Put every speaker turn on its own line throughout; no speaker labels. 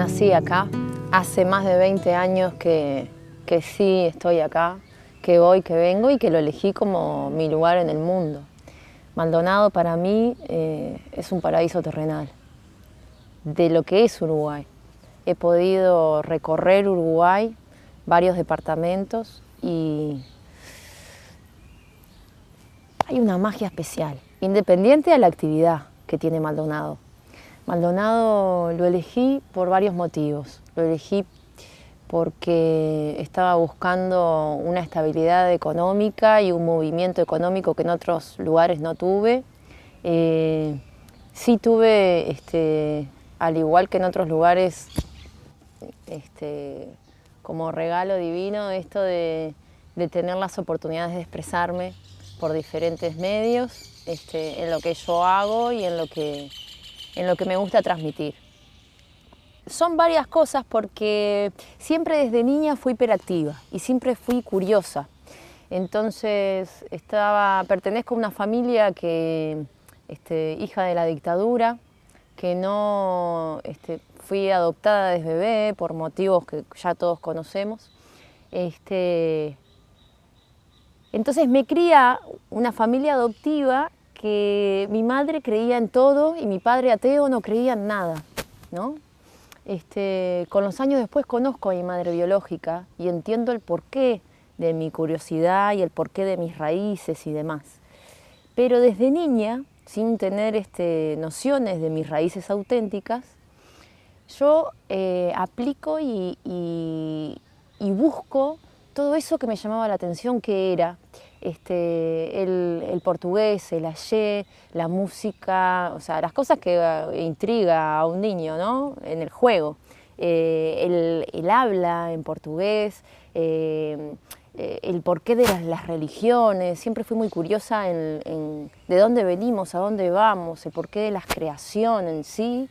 nací acá, hace más de 20 años que sí estoy acá, que voy, que vengo y que lo elegí como mi lugar en el mundo. Maldonado para mí es un paraíso terrenal, de lo que es Uruguay. He podido recorrer Uruguay, varios departamentos, y hay una magia especial, independiente de la actividad que tiene Maldonado. Maldonado lo elegí por varios motivos. Lo elegí porque estaba buscando una estabilidad económica y un movimiento económico que en otros lugares no tuve. Sí tuve, al igual que en otros lugares, como regalo divino, esto de tener las oportunidades de expresarme por diferentes medios, en lo que yo hago y en lo que me gusta transmitir. Son varias cosas porque siempre desde niña fui hiperactiva y siempre fui curiosa. Entonces pertenezco a una familia que, hija de la dictadura, que no fui adoptada desde bebé por motivos que ya todos conocemos. Entonces me cría una familia adoptiva que mi madre creía en todo y mi padre ateo no creía en nada, ¿no? Con los años después conozco a mi madre biológica y entiendo el porqué de mi curiosidad y el porqué de mis raíces y demás. Pero desde niña, sin tener nociones de mis raíces auténticas, yo aplico y busco todo eso que me llamaba la atención, que era el portugués, el ayé, la música, o sea, las cosas que intriga a un niño, ¿no? En el juego. El habla en portugués, el porqué de las religiones. Siempre fui muy curiosa de dónde venimos, a dónde vamos, el porqué de la creación en sí.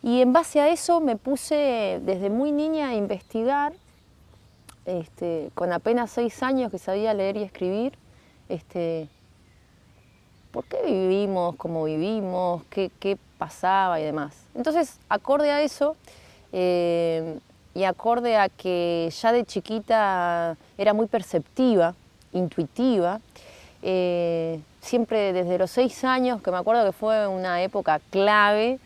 Y en base a eso me puse desde muy niña a investigar. Con apenas 6 años que sabía leer y escribir, por qué vivimos, cómo vivimos, qué pasaba y demás. Entonces, acorde a eso y acorde a que ya de chiquita era muy perceptiva, intuitiva, siempre desde los 6 años, que me acuerdo que fue una época clave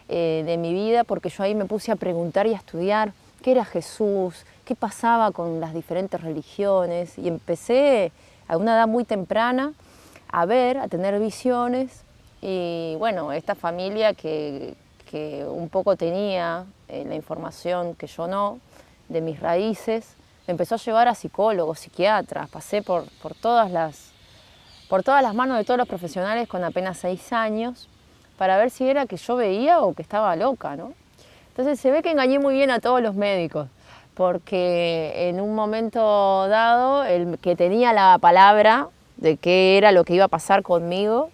de mi vida, porque yo ahí me puse a preguntar y a estudiar qué era Jesús, qué pasaba con las diferentes religiones, y empecé a una edad muy temprana a tener visiones, y bueno, esta familia que un poco tenía la información que yo no, de mis raíces, me empezó a llevar a psicólogos, psiquiatras, pasé por todas las manos de todos los profesionales con apenas 6 años, para ver si era que yo veía o que estaba loca, ¿no? Entonces se ve que engañé muy bien a todos los médicos, porque en un momento dado, el que tenía la palabra de qué era lo que iba a pasar conmigo,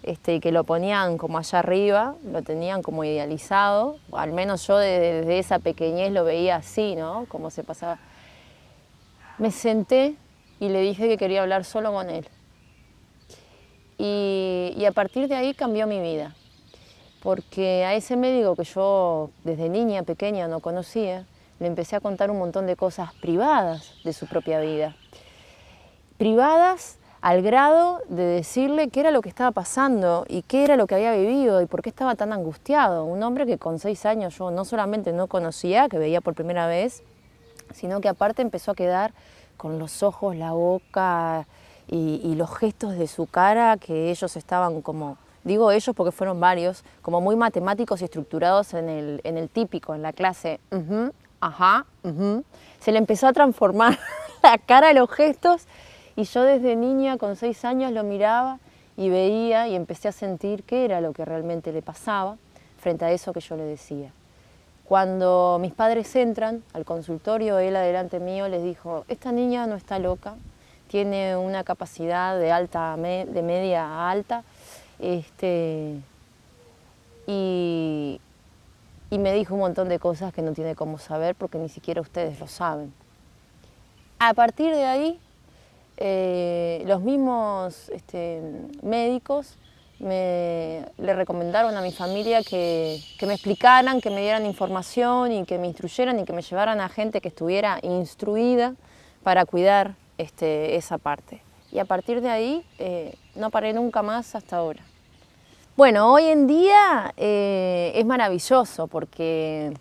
y que lo ponían como allá arriba, lo tenían como idealizado, al menos yo desde esa pequeñez lo veía así, ¿no? Como se pasaba. Me senté y le dije que quería hablar solo con él. Y a partir de ahí cambió mi vida, porque a ese médico que yo desde niña pequeña no conocía, le empecé a contar un montón de cosas privadas de su propia vida. Privadas al grado de decirle qué era lo que estaba pasando y qué era lo que había vivido y por qué estaba tan angustiado. Un hombre que con 6 años yo no solamente no conocía, que veía por primera vez, sino que aparte empezó a quedar con los ojos, la boca y los gestos de su cara, que ellos estaban como, digo ellos porque fueron varios, como muy matemáticos y estructurados en el típico, en la clase. Ajá, Se le empezó a transformar la cara, los gestos, y yo desde niña con 6 años lo miraba y veía y empecé a sentir qué era lo que realmente le pasaba frente a eso que yo le decía. Cuando mis padres entran al consultorio, él adelante mío les dijo: esta niña no está loca, tiene una capacidad de media a alta, y me dijo un montón de cosas que no tiene cómo saber porque ni siquiera ustedes lo saben. A partir de ahí, los mismos médicos le recomendaron a mi familia que me explicaran, que me dieran información y que me instruyeran y que me llevaran a gente que estuviera instruida para cuidar esa parte. Y a partir de ahí no paré nunca más hasta ahora. Bueno, hoy en día es maravilloso porque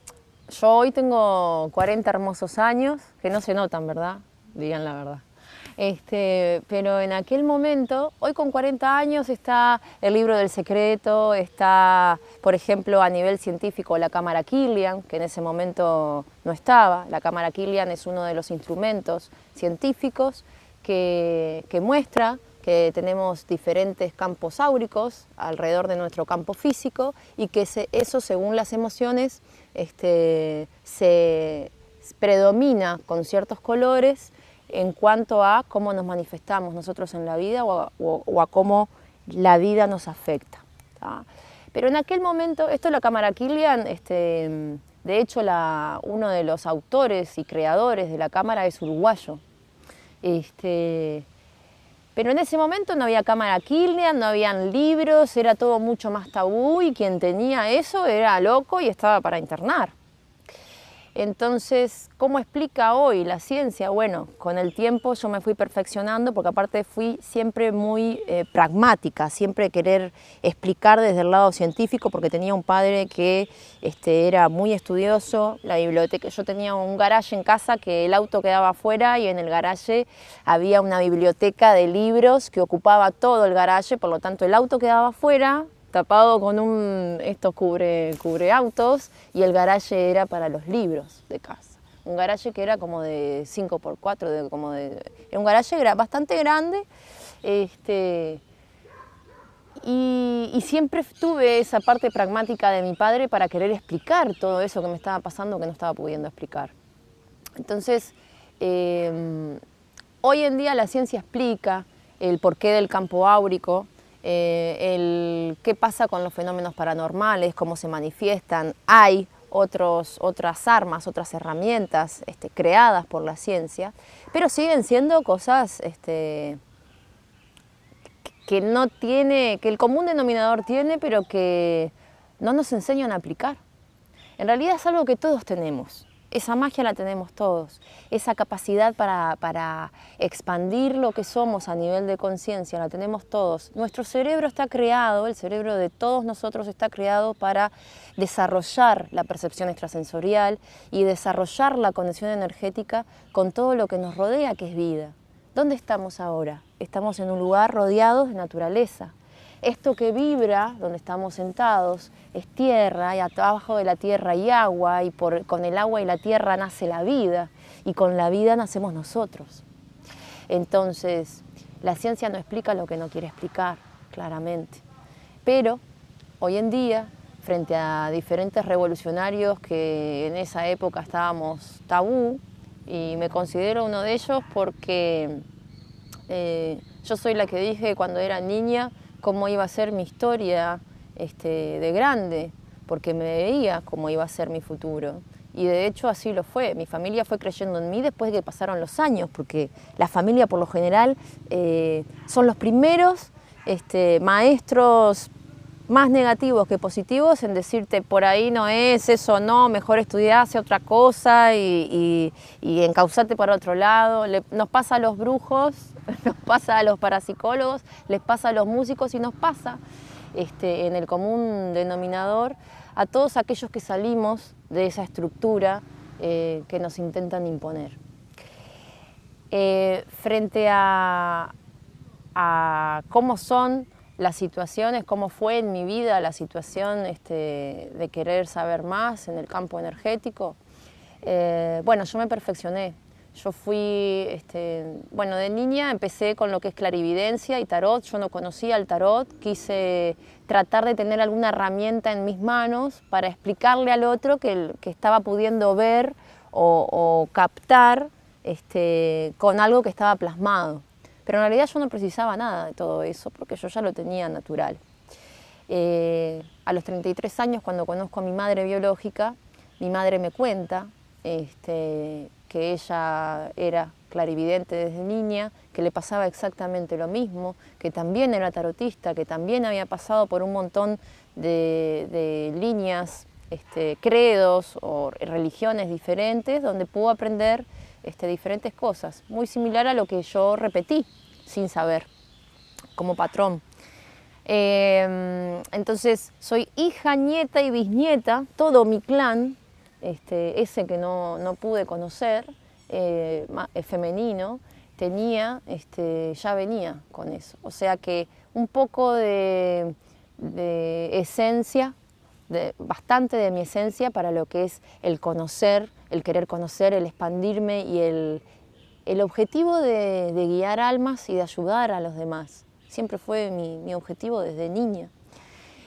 yo hoy tengo 40 hermosos años, que no se notan, ¿verdad? Digan la verdad. Pero en aquel momento, hoy con 40 años está el libro del secreto, está, por ejemplo, a nivel científico la cámara Kirlian, que en ese momento no estaba. La cámara Kirlian es uno de los instrumentos científicos que muestra que tenemos diferentes campos áuricos alrededor de nuestro campo físico y que eso, según las emociones, se predomina con ciertos colores en cuanto a cómo nos manifestamos nosotros en la vida o a cómo la vida nos afecta, ¿tá? Pero en aquel momento, esto es la cámara Kirlian, de hecho uno de los autores y creadores de la cámara es uruguayo. Pero en ese momento no había cámara Kirlian, no habían libros, era todo mucho más tabú y quien tenía eso era loco y estaba para internar. Entonces, ¿cómo explica hoy la ciencia? Bueno, con el tiempo yo me fui perfeccionando porque aparte fui siempre muy pragmática, siempre querer explicar desde el lado científico porque tenía un padre que era muy estudioso. La biblioteca, yo tenía un garaje en casa que el auto quedaba afuera y en el garaje había una biblioteca de libros que ocupaba todo el garaje, por lo tanto el auto quedaba afuera, tapado con estos cubre autos, y el garaje era para los libros de casa. Un garaje que era como de 5x4, era un garaje bastante grande, y siempre tuve esa parte pragmática de mi padre para querer explicar todo eso que me estaba pasando que no estaba pudiendo explicar. Entonces, hoy en día la ciencia explica el porqué del campo áurico, qué pasa con los fenómenos paranormales, cómo se manifiestan. Hay otras armas, otras herramientas creadas por la ciencia, pero siguen siendo cosas que el común denominador tiene, pero que no nos enseñan a aplicar. En realidad es algo que todos tenemos. Esa magia la tenemos todos, esa capacidad para expandir lo que somos a nivel de conciencia la tenemos todos. Nuestro cerebro está creado, el cerebro de todos nosotros está creado para desarrollar la percepción extrasensorial y desarrollar la conexión energética con todo lo que nos rodea, que es vida. ¿Dónde estamos ahora? Estamos en un lugar rodeados de naturaleza. Esto que vibra, donde estamos sentados, es tierra, y abajo de la tierra hay agua, y con el agua y la tierra nace la vida, y con la vida nacemos nosotros. Entonces, la ciencia no explica lo que no quiere explicar, claramente. Pero, hoy en día, frente a diferentes revolucionarios que en esa época estábamos tabú, y me considero uno de ellos porque yo soy la que dije cuando era niña cómo iba a ser mi historia de grande, porque me veía cómo iba a ser mi futuro. Y de hecho así lo fue. Mi familia fue creyendo en mí después de que pasaron los años, porque la familia por lo general son los primeros maestros más negativos que positivos en decirte por ahí no es, eso no, mejor estudiarse otra cosa y encauzarte para otro lado. Nos pasa a los brujos, nos pasa a los parapsicólogos, les pasa a los músicos y nos pasa en el común denominador a todos aquellos que salimos de esa estructura que nos intentan imponer. Frente a cómo son las situaciones, cómo fue en mi vida la situación de querer saber más en el campo energético. Bueno, yo me perfeccioné. Yo fui, bueno, de niña empecé con lo que es clarividencia y tarot. Yo no conocía el tarot, quise tratar de tener alguna herramienta en mis manos para explicarle al otro que estaba pudiendo ver o captar con algo que estaba plasmado. Pero en realidad yo no precisaba nada de todo eso porque yo ya lo tenía natural. A los 33 años, cuando conozco a mi madre biológica, mi madre me cuenta que ella era clarividente desde niña, que le pasaba exactamente lo mismo, que también era tarotista, que también había pasado por un montón de líneas, credos o religiones diferentes, donde pudo aprender diferentes cosas, muy similar a lo que yo repetí sin saber, como patrón. Entonces soy hija, nieta y bisnieta, todo mi clan, ese que no pude conocer, femenino, ya venía con eso. O sea que un poco de esencia, bastante de mi esencia para lo que es el conocer, el querer conocer, el expandirme y el objetivo de guiar almas y de ayudar a los demás. Siempre fue mi objetivo desde niña.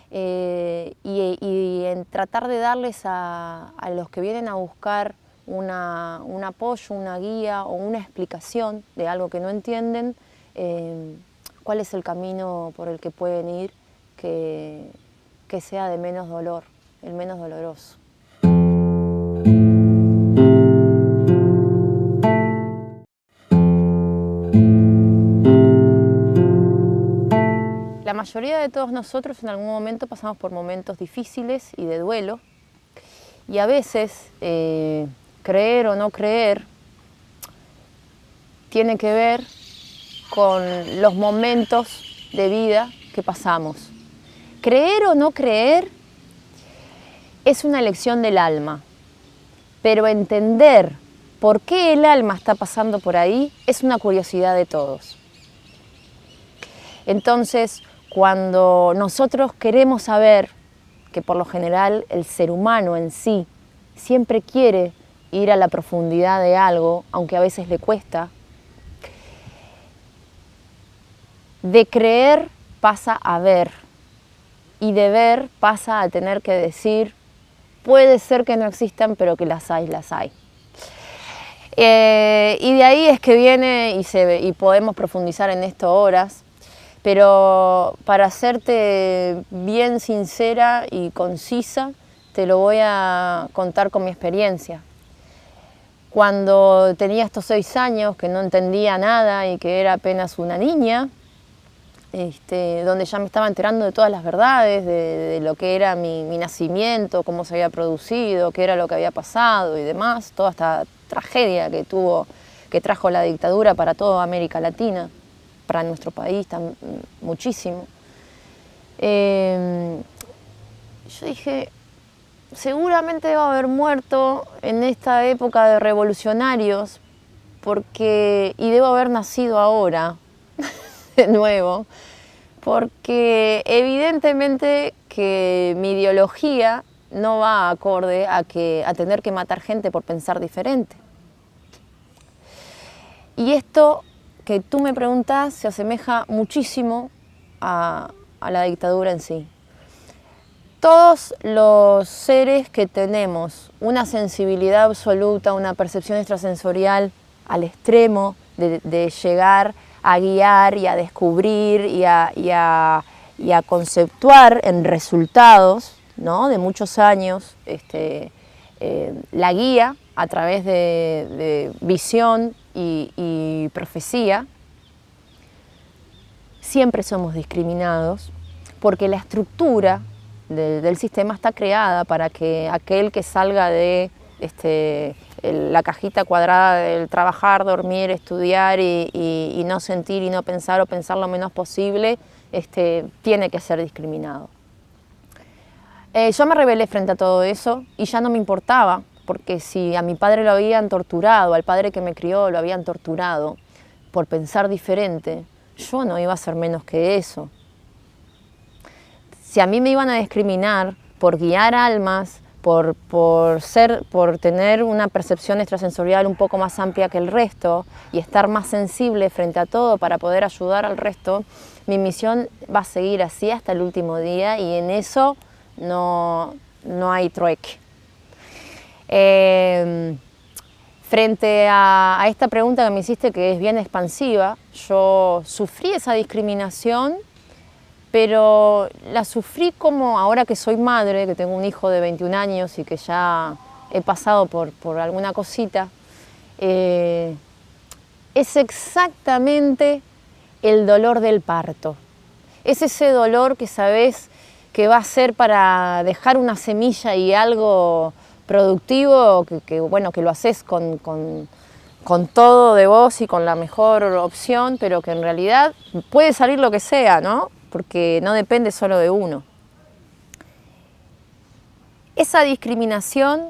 Y en tratar de darles a los que vienen a buscar un apoyo, una guía o una explicación de algo que no entienden, cuál es el camino por el que pueden ir que sea de menos dolor, el menos doloroso. La mayoría de todos nosotros en algún momento pasamos por momentos difíciles y de duelo, y a veces creer o no creer tiene que ver con los momentos de vida que pasamos. Creer o no creer es una elección del alma, pero entender por qué el alma está pasando por ahí es una curiosidad de todos. Entonces, cuando nosotros queremos saber, que por lo general el ser humano en sí siempre quiere ir a la profundidad de algo, aunque a veces le cuesta, de creer pasa a ver, y de ver pasa a tener que decir, puede ser que no existan, pero que las hay, las hay. Y de ahí es que viene y podemos profundizar en esto horas, pero para serte bien sincera y concisa, te lo voy a contar con mi experiencia. Cuando tenía estos 6 años, que no entendía nada y que era apenas una niña, donde ya me estaba enterando de todas las verdades, de lo que era mi nacimiento, cómo se había producido, qué era lo que había pasado y demás, toda esta tragedia que trajo la dictadura para toda América Latina, para nuestro país muchísimo. Yo dije, seguramente debo haber muerto en esta época de revolucionarios, y debo haber nacido ahora, de nuevo, porque evidentemente que mi ideología no va acorde a tener que matar gente por pensar diferente. Y esto que tú me preguntas se asemeja muchísimo a la dictadura en sí. Todos los seres que tenemos una sensibilidad absoluta, una percepción extrasensorial al extremo de llegar a guiar y a descubrir y a conceptuar en resultados, ¿no?, de muchos años, la guía a través de visión y profecía, siempre somos discriminados porque la estructura del sistema está creada para que aquel que salga de la cajita cuadrada del trabajar, dormir, estudiar y no sentir y no pensar o pensar lo menos posible, tiene que ser discriminado. Yo me rebelé frente a todo eso y ya no me importaba, porque si a mi padre lo habían torturado, al padre que me crió lo habían torturado por pensar diferente, yo no iba a ser menos que eso. Si a mí me iban a discriminar por guiar almas, por tener una percepción extrasensorial un poco más amplia que el resto y estar más sensible frente a todo para poder ayudar al resto, mi misión va a seguir así hasta el último día y en eso no hay trueque. Frente a esta pregunta que me hiciste, que es bien expansiva, yo sufrí esa discriminación, pero la sufrí como ahora que soy madre, que tengo un hijo de 21 años y que ya he pasado por alguna cosita, es exactamente el dolor del parto. Es ese dolor que sabes que va a ser para dejar una semilla y algo productivo, bueno, que lo haces con todo de vos y con la mejor opción, pero que en realidad puede salir lo que sea, ¿no? Porque no depende solo de uno. Esa discriminación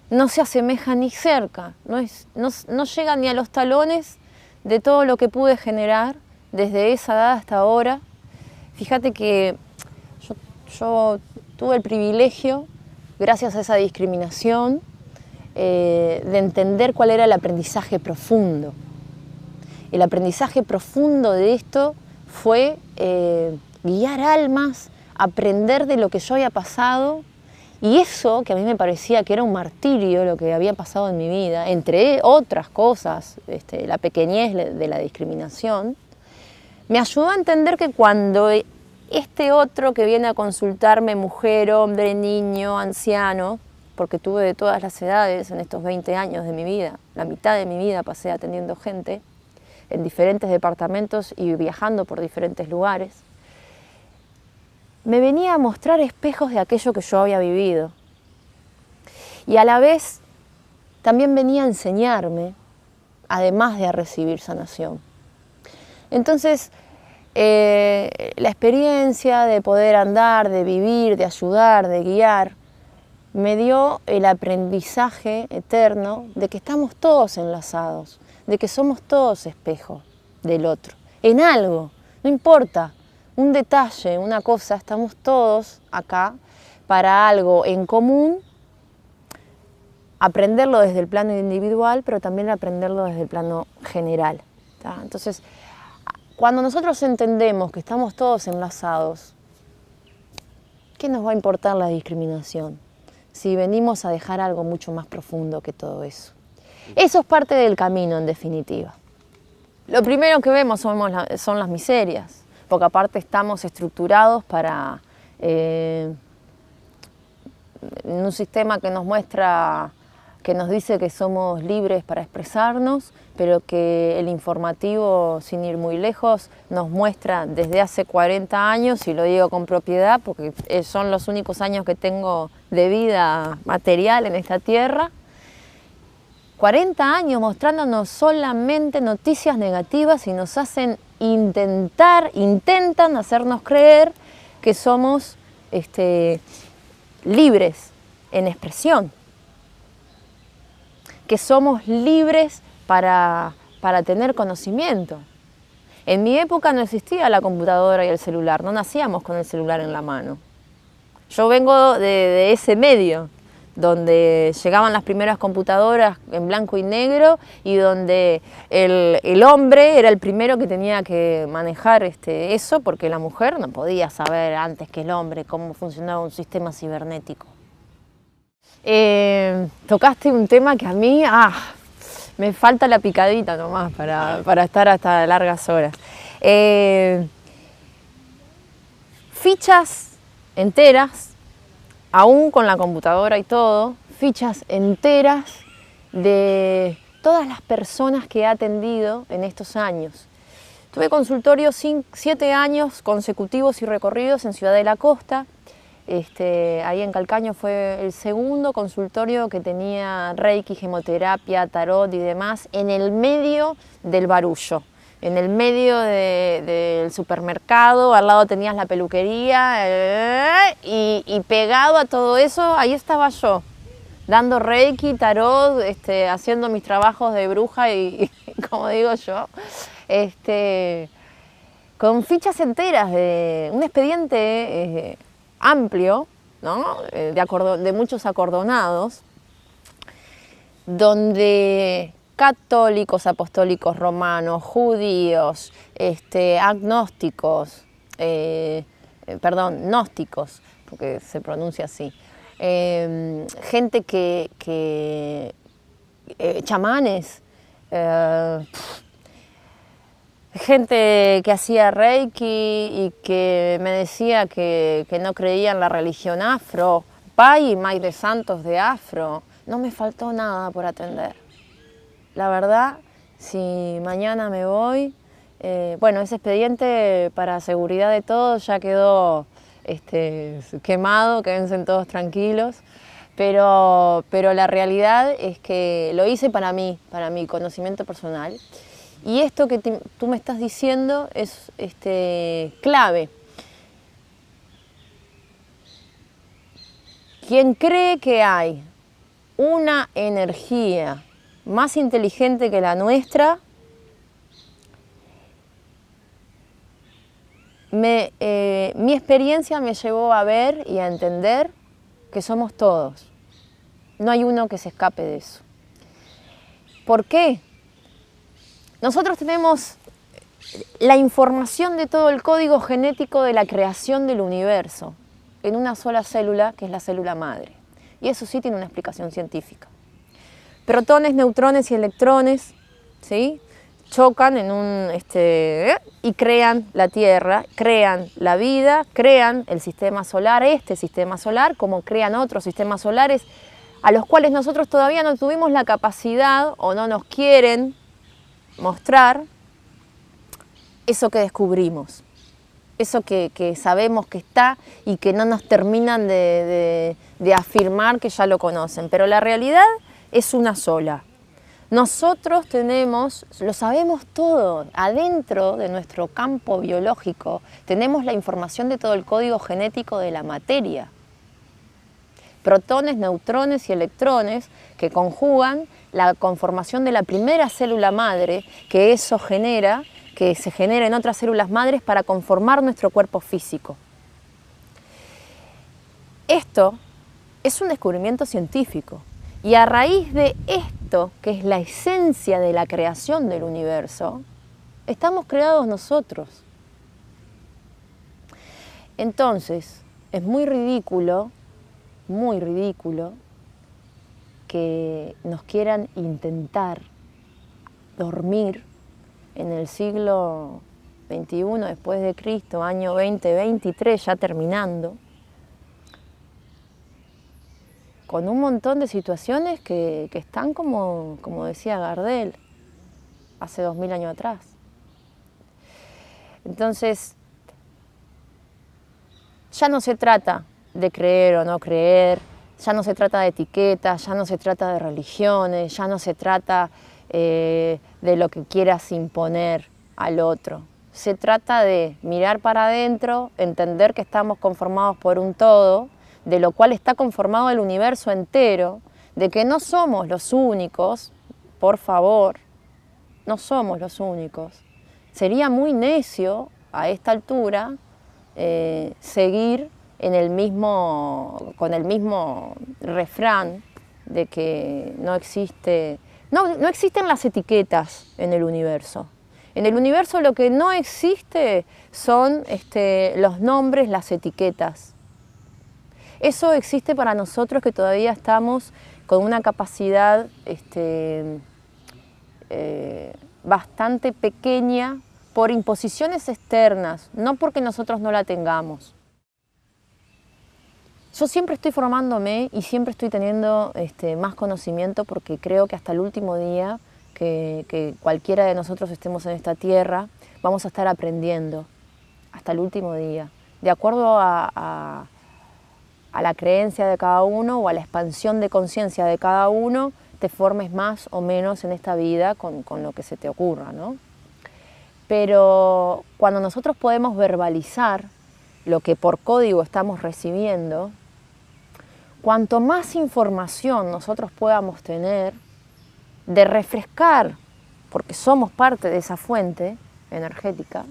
no se asemeja ni cerca, no llega ni a los talones de todo lo que pude generar desde esa edad hasta ahora. Fíjate que yo tuve el privilegio, gracias a esa discriminación, de entender cuál era el aprendizaje profundo. El aprendizaje profundo de esto fue guiar almas, aprender de lo que yo había pasado, y eso que a mí me parecía que era un martirio lo que había pasado en mi vida, entre otras cosas, la pequeñez de la discriminación, me ayudó a entender que cuando este otro que viene a consultarme, mujer, hombre, niño, anciano, porque tuve de todas las edades en estos 20 años de mi vida, la mitad de mi vida pasé atendiendo gente en diferentes departamentos y viajando por diferentes lugares, me venía a mostrar espejos de aquello que yo había vivido. Y a la vez también venía a enseñarme, además de a recibir sanación. Entonces, la experiencia de poder andar, de vivir, de ayudar, de guiar, me dio el aprendizaje eterno de que estamos todos enlazados, de que somos todos espejos del otro, en algo, no importa, un detalle, una cosa, estamos todos acá para algo en común, aprenderlo desde el plano individual, pero también aprenderlo desde el plano general, ¿tá? Entonces, cuando nosotros entendemos que estamos todos enlazados, ¿qué nos va a importar la discriminación? Si venimos a dejar algo mucho más profundo que todo eso. Eso es parte del camino, en definitiva. Lo primero que vemos son las miserias, porque aparte estamos estructurados para en un sistema que nos muestra, que nos dice que somos libres para expresarnos, pero que el informativo, sin ir muy lejos, nos muestra desde hace 40 años, y lo digo con propiedad porque son los únicos años que tengo de vida material en esta tierra, 40 años mostrándonos solamente noticias negativas y nos hacen intentan hacernos creer que somos libres en expresión, que somos libres para tener conocimiento. En mi época no existía la computadora y el celular, no nacíamos con el celular en la mano. Yo vengo de ese medio, donde llegaban las primeras computadoras en blanco y negro y donde el hombre era el primero que tenía que manejar eso, porque la mujer no podía saber antes que el hombre cómo funcionaba un sistema cibernético. Tocaste un tema que a mí me falta la picadita nomás para estar hasta largas horas. Fichas enteras, aún con la computadora y todo, fichas enteras de todas las personas que he atendido en estos años. Tuve consultorios 7 años consecutivos y recorridos en Ciudad de la Costa. Ahí en Calcaño fue el segundo consultorio que tenía Reiki, gemoterapia, tarot y demás, en el medio del barullo, en el medio del supermercado, al lado tenías la peluquería y pegado a todo eso, ahí estaba yo, dando Reiki, tarot, haciendo mis trabajos de bruja y como digo yo, con fichas enteras de un expediente amplio, ¿no? de muchos acordonados, donde católicos, apostólicos romanos, judíos, agnósticos, gnósticos, porque se pronuncia así, gente chamanes, gente que hacía Reiki y que me decía que no creía en la religión afro, Pai y Madre Santos de afro, no me faltó nada por atender. La verdad si mañana me voy, bueno, ese expediente para seguridad de todos ya quedó quemado, quédense todos tranquilos, pero la realidad es que lo hice para mí, para mi conocimiento personal. Y esto que tú me estás diciendo es clave. Quien cree que hay una energía más inteligente que la nuestra, mi experiencia me llevó a ver y a entender que somos todos. No hay uno que se escape de eso. ¿Por qué? Nosotros tenemos la información de todo el código genético de la creación del universo en una sola célula, que es la célula madre. Y eso sí tiene una explicación científica. Protones, neutrones y electrones, ¿sí?, chocan en y crean la Tierra, crean la vida, crean el sistema solar, este sistema solar, como crean otros sistemas solares a los cuales nosotros todavía no tuvimos la capacidad o no nos quieren mostrar eso que descubrimos, eso que sabemos que está y que no nos terminan de afirmar que ya lo conocen, pero la realidad es una sola. Nosotros lo sabemos todo, adentro de nuestro campo biológico tenemos la información de todo el código genético de la materia. Protones, neutrones y electrones que conjugan la conformación de la primera célula madre, que eso genera, que se genera en otras células madres para conformar nuestro cuerpo físico. Esto es un descubrimiento científico y a raíz de esto, que es la esencia de la creación del universo, estamos creados nosotros. Entonces, es muy ridículo que nos quieran intentar dormir en el siglo XXI después de Cristo, año 2023, ya terminando, con un montón de situaciones que están como decía Gardel, hace 2000 años atrás. Entonces, ya no se trata de creer o no creer, ya no se trata de etiquetas, ya no se trata de religiones, ya no se trata de lo que quieras imponer al otro. Se trata de mirar para adentro, entender que estamos conformados por un todo, de lo cual está conformado el universo entero, de que no somos los únicos, por favor, no somos los únicos. Sería muy necio a esta altura seguir con el mismo refrán de que no existen las etiquetas en el universo. En el universo lo que no existe son los nombres, las etiquetas. Eso existe para nosotros que todavía estamos con una capacidad bastante pequeña por imposiciones externas, no porque nosotros no la tengamos. Yo siempre estoy formándome y siempre estoy teniendo más conocimiento porque creo que hasta el último día que cualquiera de nosotros estemos en esta tierra, vamos a estar aprendiendo hasta el último día, de acuerdo a la creencia de cada uno o a la expansión de conciencia de cada uno, te formes más o menos en esta vida con lo que se te ocurra, ¿no? Pero cuando nosotros podemos verbalizar lo que por código estamos recibiendo, cuanto más información nosotros podamos tener, de refrescar, porque somos parte de esa fuente energética,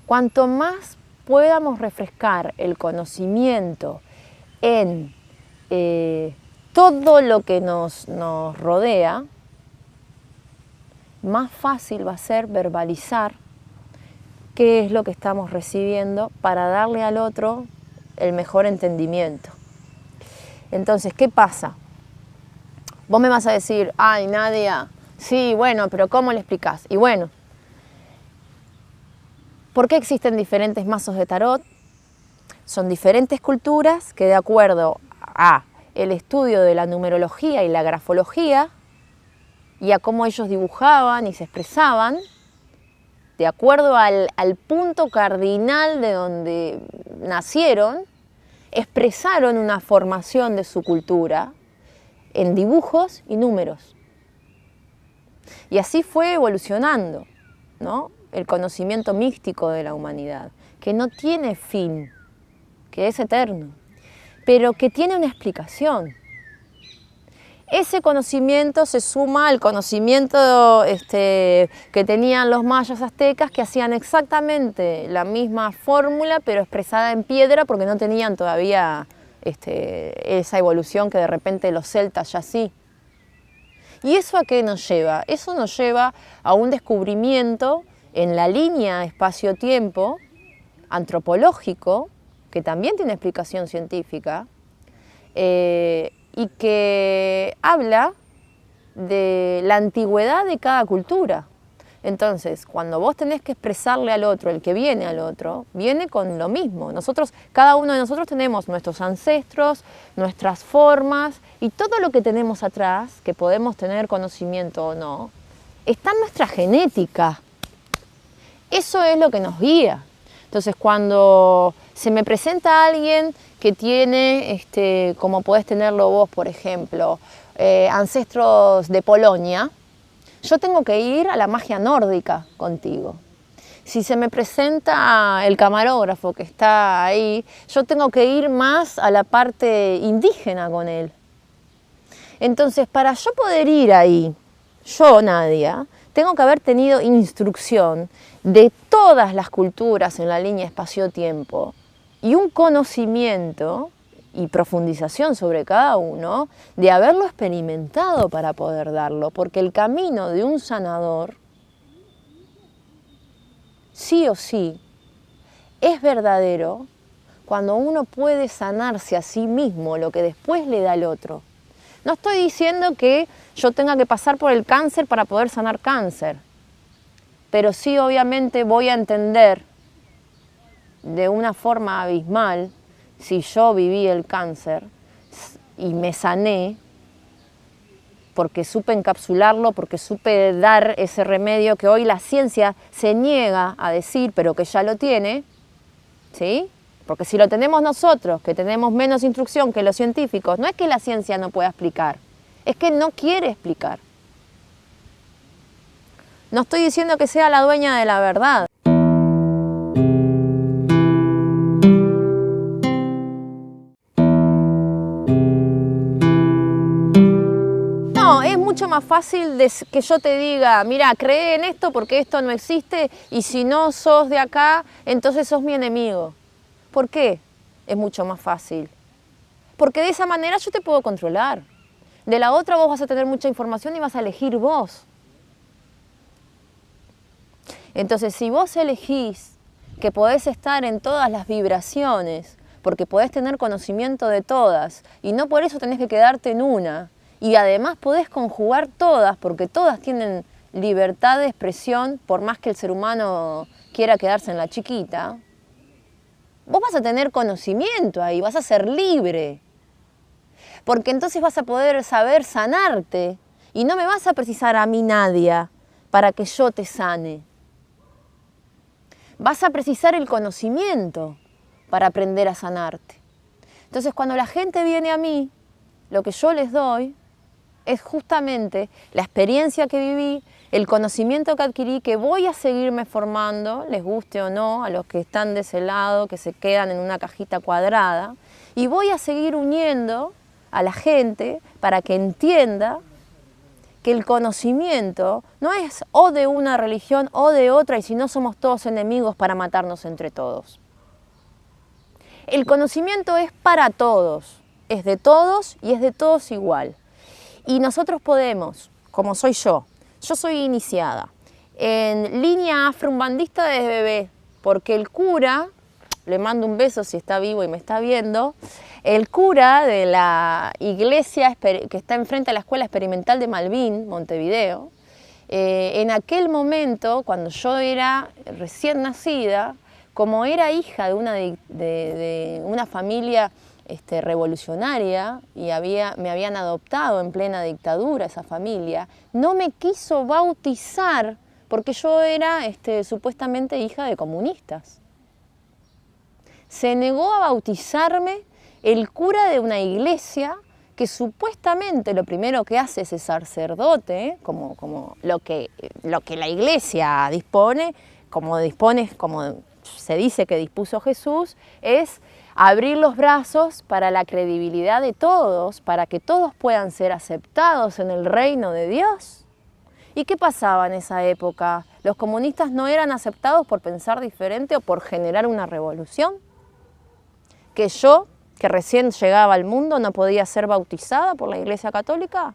cuanto más podamos refrescar el conocimiento en todo lo que nos rodea, más fácil va a ser verbalizar qué es lo que estamos recibiendo para darle al otro el mejor entendimiento. Entonces, ¿qué pasa? Vos me vas a decir, ay, Nadia, sí, bueno, pero ¿cómo le explicás? Y bueno, ¿por qué existen diferentes mazos de tarot? Son diferentes culturas que de acuerdo a el estudio de la numerología y la grafología y a cómo ellos dibujaban y se expresaban, de acuerdo al punto cardinal de donde nacieron, expresaron una formación de su cultura en dibujos y números. Y así fue evolucionando, ¿no?, el conocimiento místico de la humanidad, que no tiene fin, que es eterno, pero que tiene una explicación. Ese conocimiento se suma al conocimiento que tenían los mayas aztecas, que hacían exactamente la misma fórmula, pero expresada en piedra, porque no tenían todavía esa evolución que de repente los celtas ya sí. ¿Y eso a qué nos lleva? Eso nos lleva a un descubrimiento en la línea espacio-tiempo antropológico, que también tiene explicación científica, y que habla de la antigüedad de cada cultura. Entonces, cuando vos tenés que expresarle al otro, el que viene al otro, viene con lo mismo. Nosotros, cada uno de nosotros tenemos nuestros ancestros, nuestras formas, y todo lo que tenemos atrás, que podemos tener conocimiento o no, está en nuestra genética. Eso es lo que nos guía. Entonces, cuando se me presenta alguien que tiene, como podés tenerlo vos, por ejemplo, ancestros de Polonia, yo tengo que ir a la magia nórdica contigo. Si se me presenta el camarógrafo que está ahí, yo tengo que ir más a la parte indígena con él. Entonces, para yo poder ir ahí, yo, Nadia, tengo que haber tenido instrucción de todas las culturas en la línea espacio-tiempo y un conocimiento y profundización sobre cada uno, de haberlo experimentado para poder darlo, porque el camino de un sanador, sí o sí, es verdadero cuando uno puede sanarse a sí mismo lo que después le da al otro. No estoy diciendo que yo tenga que pasar por el cáncer para poder sanar cáncer, pero sí obviamente voy a entender de una forma abismal si yo viví el cáncer y me sané porque supe encapsularlo, porque supe dar ese remedio que hoy la ciencia se niega a decir, pero que ya lo tiene, ¿sí? Porque si lo tenemos nosotros, que tenemos menos instrucción que los científicos, no es que la ciencia no pueda explicar, es que no quiere explicar. No estoy diciendo que sea la dueña de la verdad. No, es mucho más fácil que yo te diga, mira, cree en esto porque esto no existe y si no sos de acá, entonces sos mi enemigo. ¿Por qué es mucho más fácil? Porque de esa manera yo te puedo controlar. De la otra vos vas a tener mucha información y vas a elegir vos. Entonces, si vos elegís que podés estar en todas las vibraciones, porque podés tener conocimiento de todas, y no por eso tenés que quedarte en una, y además podés conjugar todas, porque todas tienen libertad de expresión, por más que el ser humano quiera quedarse en la chiquita, vos vas a tener conocimiento ahí, vas a ser libre. Porque entonces vas a poder saber sanarte, y no me vas a precisar a mí, Nadia, para que yo te sane. Vas a precisar el conocimiento para aprender a sanarte. Entonces, cuando la gente viene a mí, lo que yo les doy es justamente la experiencia que viví, el conocimiento que adquirí, que voy a seguirme formando, les guste o no, a los que están de ese lado, que se quedan en una cajita cuadrada, y voy a seguir uniendo a la gente para que entienda que el conocimiento no es o de una religión o de otra, y si no somos todos enemigos para matarnos entre todos. El conocimiento es para todos, es de todos y es de todos igual. Y nosotros podemos, como soy yo soy iniciada en línea afroumbandista desde bebé, porque el cura, le mando un beso si está vivo y me está viendo, el cura de la iglesia que está enfrente a la Escuela Experimental de Malvín, Montevideo, en aquel momento, cuando yo era recién nacida, como era hija de una familia revolucionaria y me habían adoptado en plena dictadura esa familia, no me quiso bautizar porque yo era supuestamente hija de comunistas. Se negó a bautizarme el cura de una iglesia que supuestamente lo primero que hace ese sacerdote, como lo que la iglesia dispone, como se dice que dispuso Jesús, es abrir los brazos para la credibilidad de todos, para que todos puedan ser aceptados en el reino de Dios. ¿Y qué pasaba en esa época? Los comunistas no eran aceptados por pensar diferente o por generar una revolución. Que yo, que recién llegaba al mundo, no podía ser bautizada por la Iglesia Católica.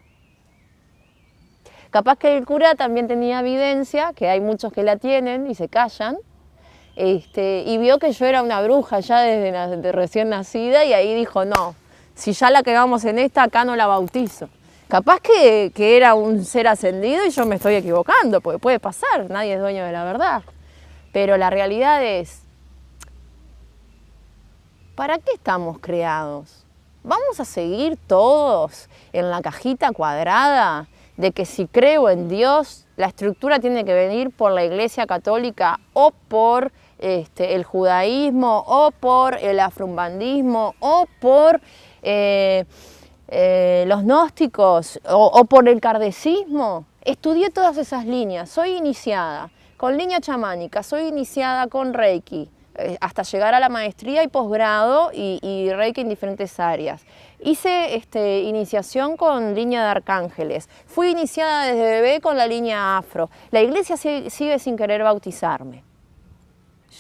Capaz que el cura también tenía evidencia, que hay muchos que la tienen y se callan, y vio que yo era una bruja ya desde recién nacida y ahí dijo, no, si ya la quedamos en esta, acá no la bautizo. Capaz que era un ser ascendido y yo me estoy equivocando, porque puede pasar, nadie es dueño de la verdad. Pero la realidad es, ¿para qué estamos creados? ¿Vamos a seguir todos en la cajita cuadrada de que si creo en Dios, la estructura tiene que venir por la Iglesia Católica o por el judaísmo o por el afrumbandismo o por los gnósticos o por el kardecismo? Estudié todas esas líneas, soy iniciada con línea chamánica, soy iniciada con Reiki, hasta llegar a la maestría y posgrado y Reiki en diferentes áreas. Hice iniciación con línea de arcángeles, fui iniciada desde bebé con la línea afro. La iglesia sigue sin querer bautizarme.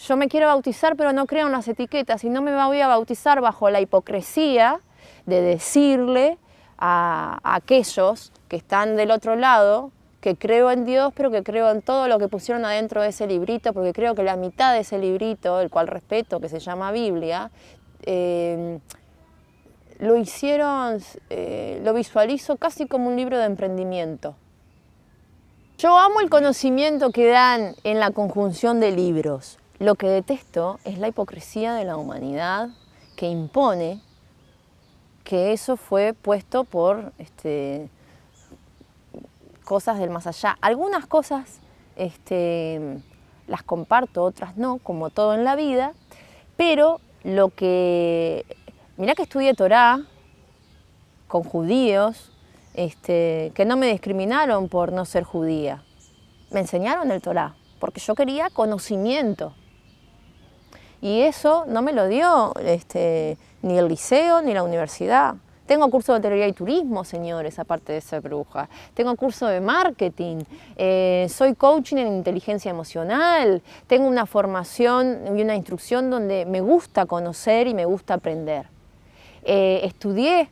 Yo me quiero bautizar, pero no creo en las etiquetas y no me voy a bautizar bajo la hipocresía de decirle a aquellos que están del otro lado que creo en Dios, pero que creo en todo lo que pusieron adentro de ese librito, porque creo que la mitad de ese librito, el cual respeto, que se llama Biblia, lo hicieron, lo visualizo casi como un libro de emprendimiento. Yo amo el conocimiento que dan en la conjunción de libros. Lo que detesto es la hipocresía de la humanidad que impone que eso fue puesto por cosas del más allá. Algunas cosas las comparto, otras no, como todo en la vida, pero mirá que estudié Torá con judíos, que no me discriminaron por no ser judía. Me enseñaron el Torá, porque yo quería conocimiento. Y eso no me lo dio ni el liceo ni la universidad. Tengo curso de hotelería y turismo, señores, aparte de ser bruja. Tengo curso de marketing, soy coaching en inteligencia emocional, tengo una formación y una instrucción donde me gusta conocer y me gusta aprender. Estudié,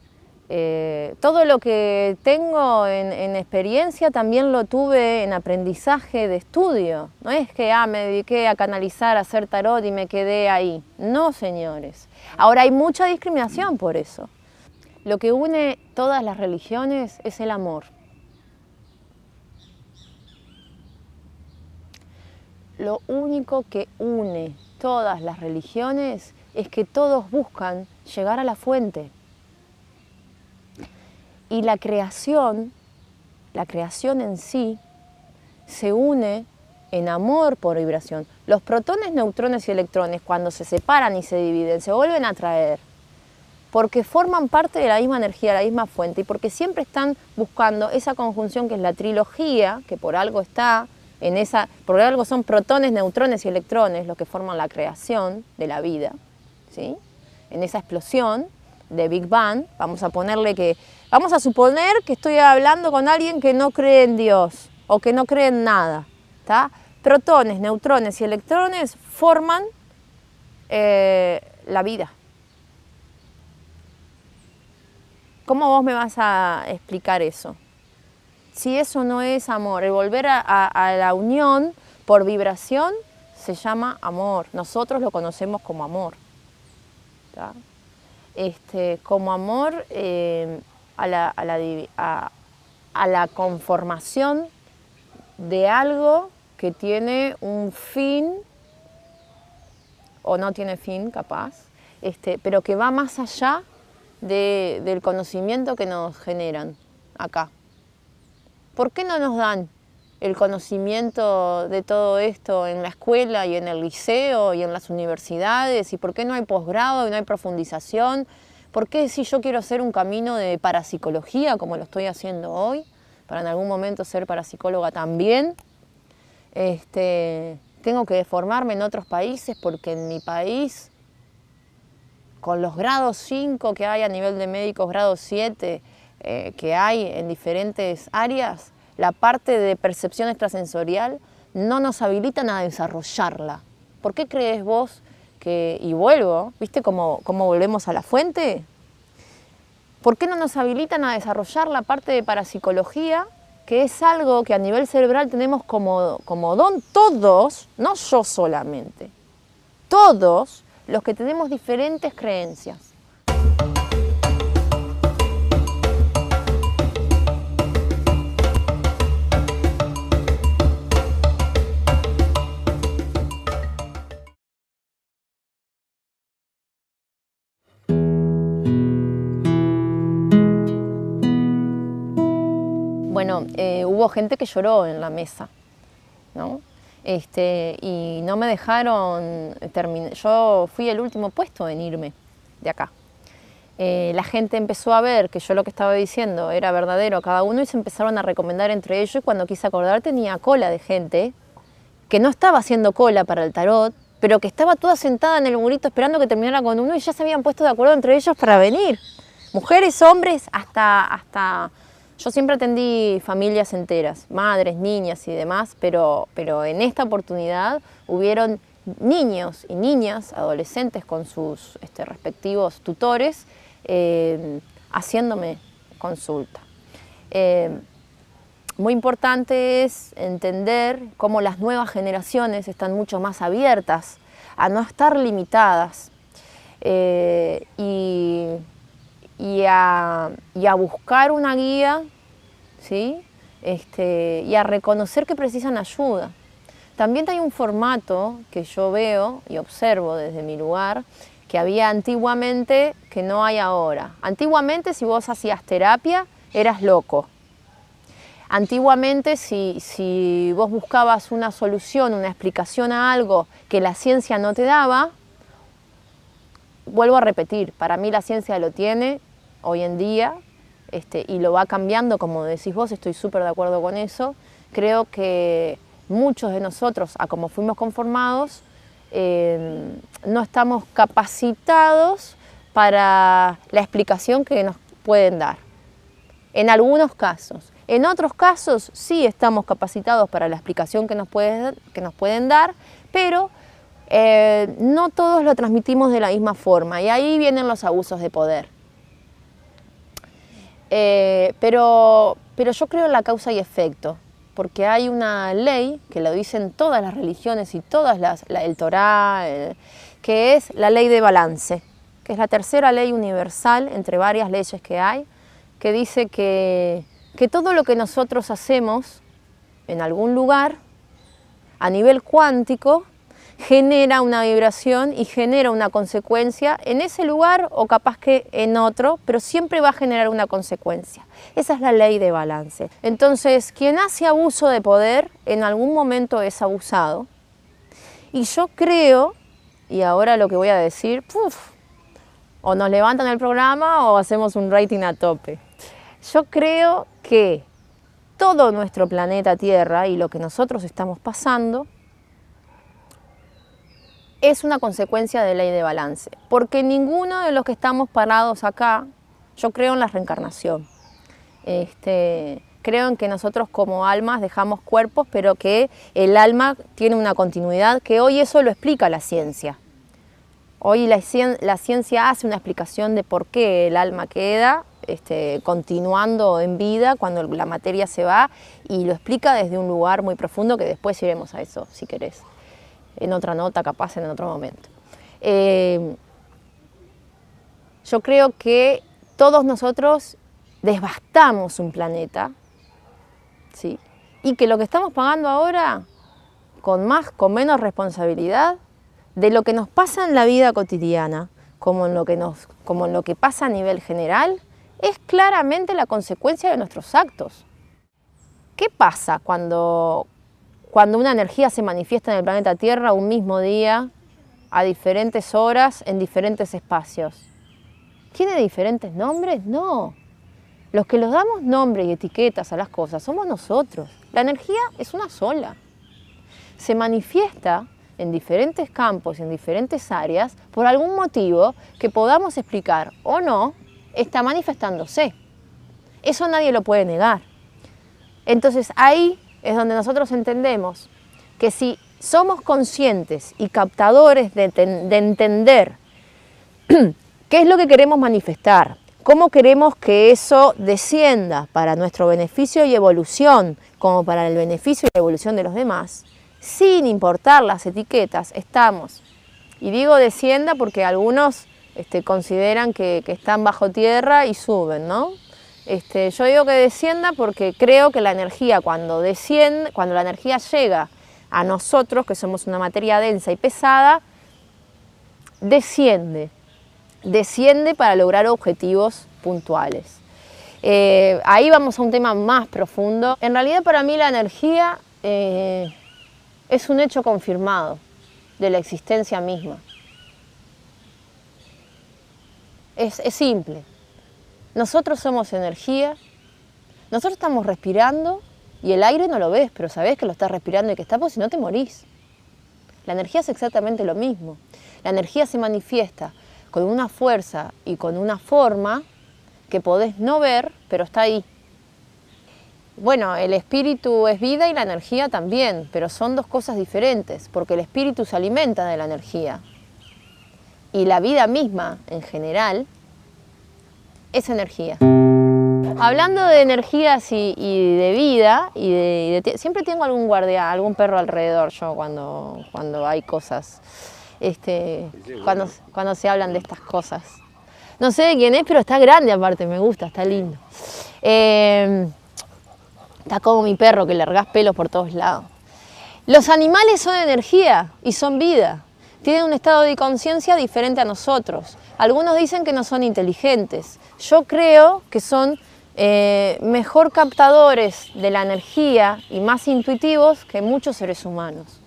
todo lo que tengo en experiencia también lo tuve en aprendizaje de estudio. No es que me dediqué a canalizar, a hacer tarot y me quedé ahí. No, señores. Ahora hay mucha discriminación por eso. Lo que une todas las religiones es el amor. Lo único que une todas las religiones es que todos buscan llegar a la fuente. Y la creación en sí, se une en amor por vibración. Los protones, neutrones y electrones, cuando se separan y se dividen, se vuelven a atraer, porque forman parte de la misma energía, la misma fuente, y porque siempre están buscando esa conjunción que es la trilogía, que por algo está en esa, por algo son protones, neutrones y electrones los que forman la creación de la vida, ¿sí? En esa explosión de Big Bang, vamos a suponer que estoy hablando con alguien que no cree en Dios o que no cree en nada, ¿tá? Protones, neutrones y electrones forman la vida. ¿Cómo vos me vas a explicar eso? Si eso no es amor, el volver a la unión por vibración se llama amor. Nosotros lo conocemos como amor, ¿tá? Como amor a la conformación de algo que tiene un fin o no tiene fin, capaz, pero que va más allá del conocimiento que nos generan acá. ¿Por qué no nos dan el conocimiento de todo esto en la escuela y en el liceo y en las universidades? ¿Y por qué no hay posgrado y no hay profundización? ¿Por qué si yo quiero hacer un camino de parapsicología, como lo estoy haciendo hoy, para en algún momento ser parapsicóloga también, tengo que formarme en otros países porque en mi país, con los grados 5 que hay a nivel de médicos, grado 7 que hay en diferentes áreas, la parte de percepción extrasensorial no nos habilitan a desarrollarla? ¿Por qué crees vos que, y vuelvo, viste cómo volvemos a la fuente? ¿Por qué no nos habilitan a desarrollar la parte de parapsicología, que es algo que a nivel cerebral tenemos como don todos, no yo solamente, todos los que tenemos diferentes creencias? Bueno, hubo gente que lloró en la mesa, ¿no? Y no me dejaron terminar. Yo fui el último puesto en irme de acá. La gente empezó a ver que yo lo que estaba diciendo era verdadero a cada uno y se empezaron a recomendar entre ellos, y cuando quise acordar tenía cola de gente que no estaba haciendo cola para el tarot, pero que estaba toda sentada en el murito esperando que terminara con uno y ya se habían puesto de acuerdo entre ellos para venir. Mujeres, hombres, hasta yo siempre atendí familias enteras, madres, niñas y demás, pero en esta oportunidad hubieron niños y niñas, adolescentes con sus respectivos tutores, haciéndome consulta. Muy importante es entender cómo las nuevas generaciones están mucho más abiertas a no estar limitadas y a buscar una guía, ¿sí? Y a reconocer que precisan ayuda. También hay un formato que yo veo y observo desde mi lugar, que había antiguamente que no hay ahora. Antiguamente, si vos hacías terapia, eras loco. Antiguamente, si vos buscabas una solución, una explicación a algo que la ciencia no te daba, vuelvo a repetir, para mí la ciencia lo tiene hoy en día y lo va cambiando, como decís vos, estoy súper de acuerdo con eso. Creo que muchos de nosotros, a como fuimos conformados, no estamos capacitados para la explicación que nos pueden dar. En algunos casos. En otros casos sí estamos capacitados para la explicación que nos pueden dar, pero no todos lo transmitimos de la misma forma y ahí vienen los abusos de poder. Pero yo creo en la causa y efecto, porque hay una ley que lo dicen todas las religiones y todas el Torá, que es la ley de balance, que es la tercera ley universal entre varias leyes que hay, que dice que todo lo que nosotros hacemos en algún lugar, a nivel cuántico, genera una vibración y genera una consecuencia en ese lugar o capaz que en otro, pero siempre va a generar una consecuencia. Esa es la ley de balance. Entonces, quien hace abuso de poder, en algún momento es abusado. Y yo creo, y ahora lo que voy a decir, o nos levantan el programa o hacemos un rating a tope. Yo creo que todo nuestro planeta Tierra y lo que nosotros estamos pasando es una consecuencia de ley de balance, porque ninguno de los que estamos parados acá, yo creo en la reencarnación, creo en que nosotros como almas dejamos cuerpos, pero que el alma tiene una continuidad, que hoy eso lo explica la ciencia. Hoy la ciencia hace una explicación de por qué el alma queda continuando en vida cuando la materia se va, y lo explica desde un lugar muy profundo, que después iremos a eso, si querés, en otra nota, capaz en otro momento. Yo creo que todos nosotros devastamos un planeta, ¿sí? Y que lo que estamos pagando ahora, con menos responsabilidad de lo que nos pasa en la vida cotidiana, como en lo que pasa a nivel general, es claramente la consecuencia de nuestros actos. ¿Qué pasa cuando una energía se manifiesta en el planeta Tierra un mismo día, a diferentes horas, en diferentes espacios? ¿Tiene diferentes nombres? No. Los que los damos nombres y etiquetas a las cosas somos nosotros. La energía es una sola. Se manifiesta en diferentes campos, en diferentes áreas, por algún motivo que podamos explicar o no, está manifestándose. Eso nadie lo puede negar. Entonces ahí es donde nosotros entendemos que si somos conscientes y captadores de entender qué es lo que queremos manifestar, cómo queremos que eso descienda para nuestro beneficio y evolución, como para el beneficio y la evolución de los demás, sin importar las etiquetas, estamos. Y digo descienda porque algunos consideran que están bajo tierra y suben, ¿no? Yo digo que descienda porque creo que la energía cuando la energía llega a nosotros, que somos una materia densa y pesada, desciende para lograr objetivos puntuales. Ahí vamos a un tema más profundo. En realidad para mí la energía es un hecho confirmado de la existencia misma. Es simple. Nosotros somos energía, nosotros estamos respirando y el aire no lo ves, pero sabés que lo estás respirando y que está, porque si no te morís. La energía es exactamente lo mismo. La energía se manifiesta con una fuerza y con una forma que podés no ver, pero está ahí. Bueno, el espíritu es vida y la energía también, pero son dos cosas diferentes, porque el espíritu se alimenta de la energía. Y la vida misma, en general, es energía. Hablando de energías y de vida, siempre tengo algún guardián, algún perro alrededor yo cuando hay cosas, cuando se hablan de estas cosas. No sé de quién es, pero está grande aparte, me gusta, está lindo. Está como mi perro, que le largás pelos por todos lados. Los animales son energía y son vida. Tienen un estado de conciencia diferente a nosotros. Algunos dicen que no son inteligentes. Yo creo que son mejor captadores de la energía y más intuitivos que muchos seres humanos.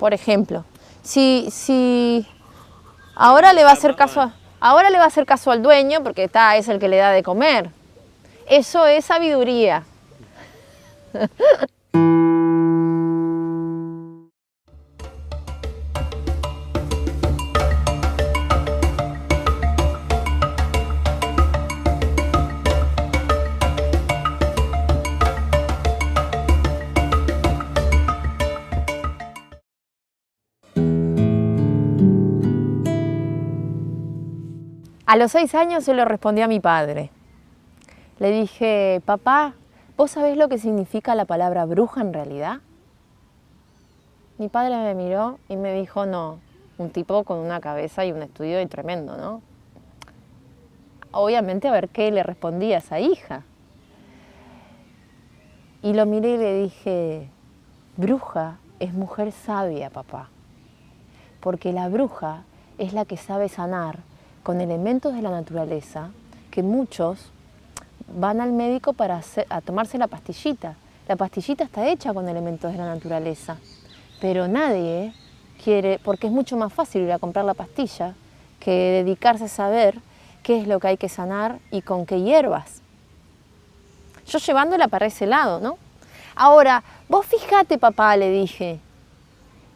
Por ejemplo, si ahora le va a hacer caso al dueño porque es el que le da de comer. Eso es sabiduría. A los 6 años se lo respondí a mi padre. Le dije, papá, ¿vos sabés lo que significa la palabra bruja en realidad? Mi padre me miró y me dijo, no, un tipo con una cabeza y un estudio tremendo, ¿no? Obviamente a ver qué le respondía a esa hija. Y lo miré y le dije, bruja es mujer sabia, papá, porque la bruja es la que sabe sanar con elementos de la naturaleza que muchos van al médico a tomarse la pastillita. La pastillita está hecha con elementos de la naturaleza, pero nadie quiere, porque es mucho más fácil ir a comprar la pastilla que dedicarse a saber qué es lo que hay que sanar y con qué hierbas. Yo llevándola para ese lado, ¿no? Ahora, vos fíjate, papá, le dije,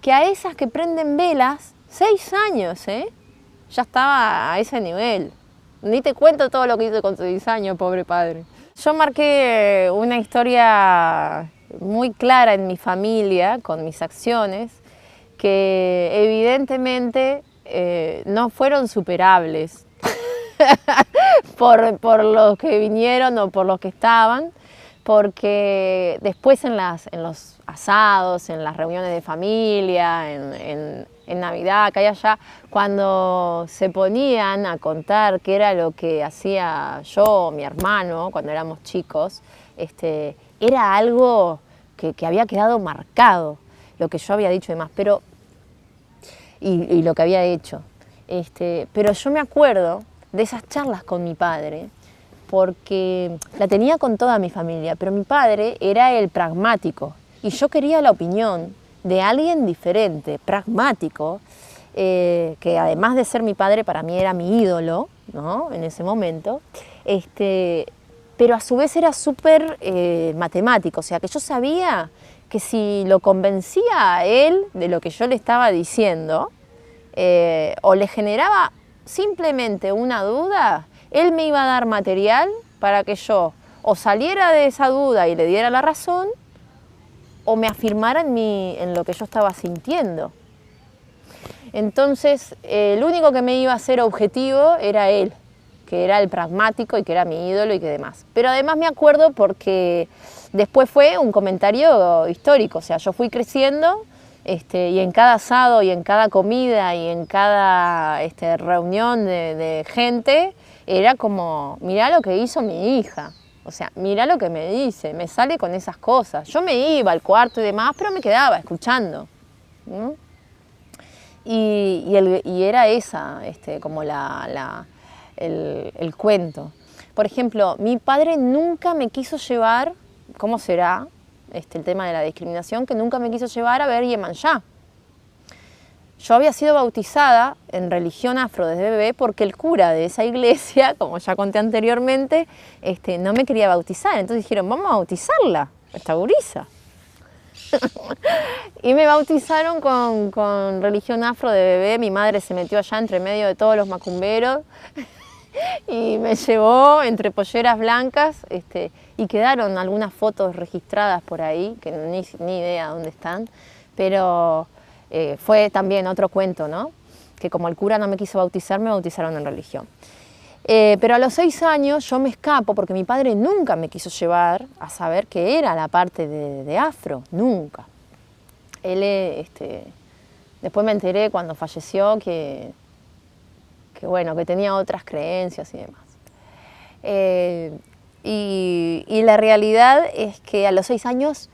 que a esas que prenden velas, 6 años, ya estaba a ese nivel. Ni te cuento todo lo que hice con 6 años, pobre padre. Yo marqué una historia muy clara en mi familia, con mis acciones, que evidentemente no fueron superables por los que vinieron o por los que estaban, porque después en los asados, en las reuniones de familia, en Navidad, acá y allá, cuando se ponían a contar qué era lo que hacía yo o mi hermano cuando éramos chicos, era algo que había quedado marcado, lo que yo había dicho y demás, y lo que había hecho. Pero yo me acuerdo de esas charlas con mi padre, porque la tenía con toda mi familia, pero mi padre era el pragmático y yo quería la opinión de alguien diferente, pragmático, que además de ser mi padre, para mí era mi ídolo, ¿no? En ese momento, pero a su vez era súper matemático, o sea que yo sabía que si lo convencía a él de lo que yo le estaba diciendo, o le generaba simplemente una duda, él me iba a dar material para que yo o saliera de esa duda y le diera la razón, o me afirmara en lo que yo estaba sintiendo. Entonces, el único que me iba a hacer objetivo era él, que era el pragmático y que era mi ídolo y que demás. Pero además me acuerdo porque después fue un comentario histórico, o sea, yo fui creciendo y en cada asado y en cada comida y en cada reunión de gente era como, mirá lo que hizo mi hija, o sea, mirá lo que me dice, me sale con esas cosas. Yo me iba al cuarto y demás, pero me quedaba escuchando, ¿no? Y era esa, como el cuento. Por ejemplo, mi padre nunca me quiso llevar, ¿cómo será el tema de la discriminación? Que nunca me quiso llevar a ver Iemanjá. Yo había sido bautizada en religión afro desde bebé porque el cura de esa iglesia, como ya conté anteriormente, no me quería bautizar. Entonces dijeron, vamos a bautizarla, esta gurisa. Y me bautizaron con religión afro de bebé. Mi madre se metió allá entre medio de todos los macumberos y me llevó entre polleras blancas, y quedaron algunas fotos registradas por ahí, que ni idea dónde están, pero fue también otro cuento, ¿no? Que como el cura no me quiso bautizar, me bautizaron en religión. Pero a los 6 años yo me escapo porque mi padre nunca me quiso llevar a saber qué era la parte de afro, nunca. Él, después me enteré cuando falleció que bueno, que tenía otras creencias y demás. Y la realidad es que a los 6 años